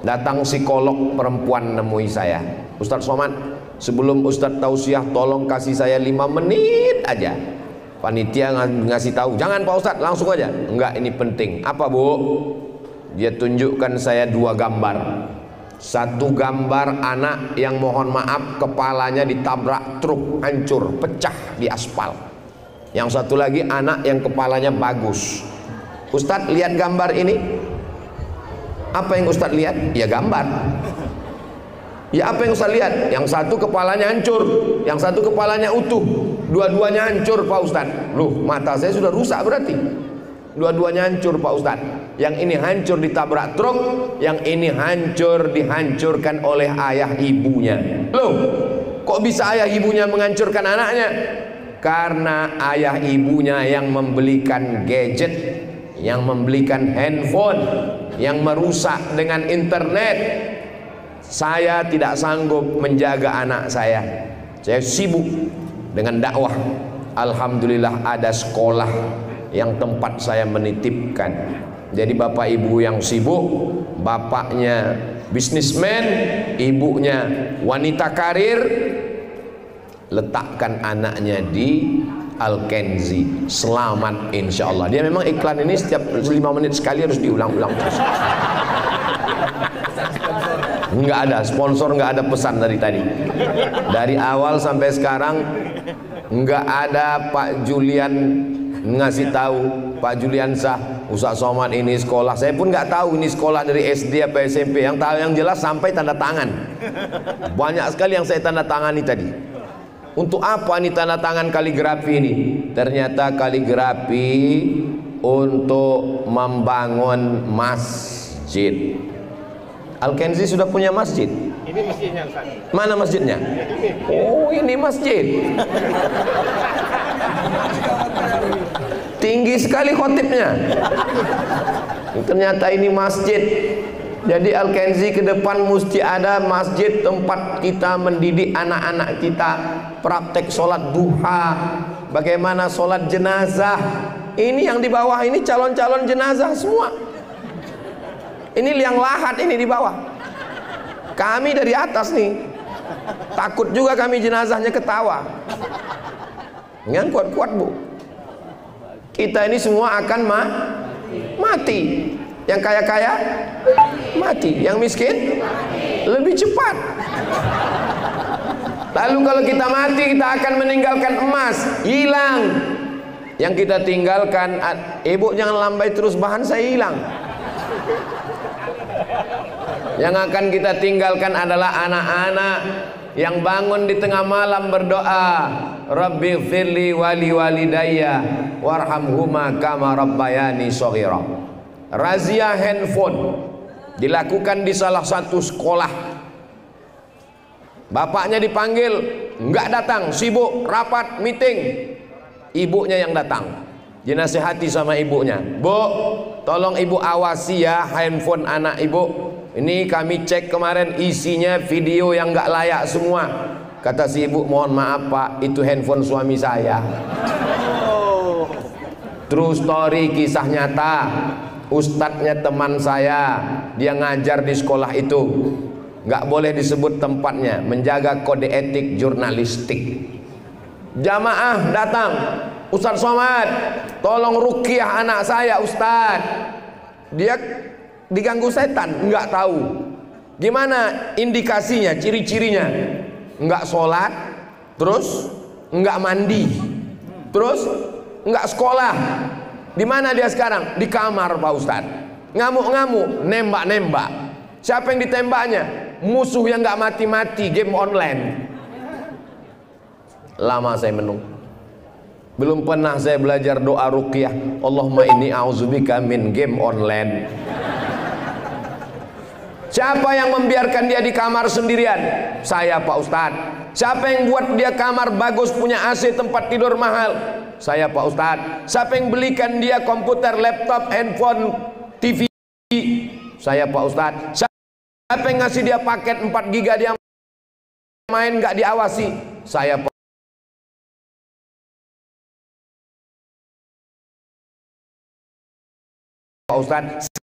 Datang psikolog perempuan nemui saya, Ustadz Somad, sebelum Ustadz tausiah tolong kasih saya 5 menit aja. Panitia ngasih tahu, jangan Pak Ustadz, langsung aja. Enggak, ini penting. Apa Bu? Dia tunjukkan saya 2 gambar. Satu gambar anak yang mohon maaf kepalanya ditabrak truk, hancur, pecah di aspal. Yang satu lagi anak yang kepalanya bagus. Ustadz lihat gambar ini. Apa yang Ustadz lihat? Ya gambar. Ya apa yang Ustadz lihat? Yang satu kepalanya hancur, yang satu kepalanya utuh. Dua-duanya hancur Pak Ustadz. Loh, mata saya sudah rusak berarti. Dua-duanya hancur Pak Ustadz. Yang ini hancur ditabrak truk, yang ini hancur dihancurkan oleh ayah ibunya. Loh, kok bisa ayah ibunya menghancurkan anaknya? Karena ayah ibunya yang membelikan gadget, yang membelikan handphone, yang merusak dengan internet. Saya tidak sanggup menjaga anak saya. Saya sibuk dengan dakwah. Alhamdulillah ada sekolah yang tempat saya menitipkan. Jadi bapak ibu yang sibuk, bapaknya bisnismen, ibunya wanita karir, letakkan anaknya di Al-Kenzi. Selamat insya Allah. Dia memang iklan ini setiap 5 menit sekali harus diulang-ulang terus. Nggak ada sponsor, nggak ada pesan dari tadi. Dari awal sampai sekarang nggak ada Pak Julian ngasih tahu, Pak Julian Sah, Ustaz Somad ini sekolah. Saya pun nggak tahu ini sekolah dari SD apa SMP. Yang tahu yang jelas sampai tanda tangan. Banyak sekali yang saya tanda tangani tadi. Untuk apa nih tanda tangan kaligrafi ini? Ternyata kaligrafi untuk membangun masjid. Al-Kenzi sudah punya masjid.
Ini masjidnya Ustaz.
Mana masjidnya? Oh, ini masjid. Tinggi sekali khotibnya. Ternyata ini masjid. Jadi Al-Kenzi ke depan mesti ada masjid tempat kita mendidik anak-anak kita, praktek sholat duha, bagaimana sholat jenazah. Ini yang di bawah ini calon-calon jenazah semua. Ini liang lahat ini di bawah. Kami dari atas nih. Takut juga kami jenazahnya ketawa. Yang kuat-kuat bu. Kita ini semua akan mati. Yang kaya-kaya mati. Yang miskin lebih cepat. Lalu kalau kita mati, kita akan meninggalkan emas, hilang. Yang kita tinggalkan, ibu jangan lambai terus, bahan saya hilang. Yang akan kita tinggalkan adalah anak-anak yang bangun di tengah malam berdoa, Rabbi firli wali walidayya warhamhuma kama rabbayani shaghira. Razia handphone dilakukan di salah satu sekolah. Bapaknya dipanggil, nggak datang, sibuk, rapat, meeting. Ibunya yang datang. Dinasihati sama ibunya, Bu, tolong ibu awasi ya handphone anak ibu. Ini kami cek kemarin isinya video yang nggak layak semua. Kata si ibu, mohon maaf pak, itu handphone suami saya. True story, kisah nyata. Ustadznya teman saya, dia ngajar di sekolah itu. Nggak boleh disebut tempatnya, menjaga kode etik jurnalistik. Jamaah datang, Ustadz Somad, tolong ruqyah anak saya Ustadz. Dia diganggu setan, nggak tahu. Gimana indikasinya, ciri-cirinya? Nggak sholat, terus nggak mandi, terus nggak sekolah. Di mana dia sekarang? Di kamar Pak Ustadz. Ngamuk-ngamuk, nembak-nembak. Siapa yang ditembaknya? Musuh yang nggak mati-mati, game online. Lama saya menung. Belum pernah saya belajar doa ruqyah, Allahumma inni a'udzubika min game online. Siapa yang membiarkan dia di kamar sendirian? Saya Pak Ustadz. Siapa yang buat dia kamar bagus, punya AC, tempat tidur mahal? Saya Pak Ustadz. Siapa yang belikan dia komputer, laptop, handphone, TV? Saya Pak Ustadz. Siapa yang ngasih dia paket 4 giga, dia main nggak diawasi? Saya Pak Ustadz.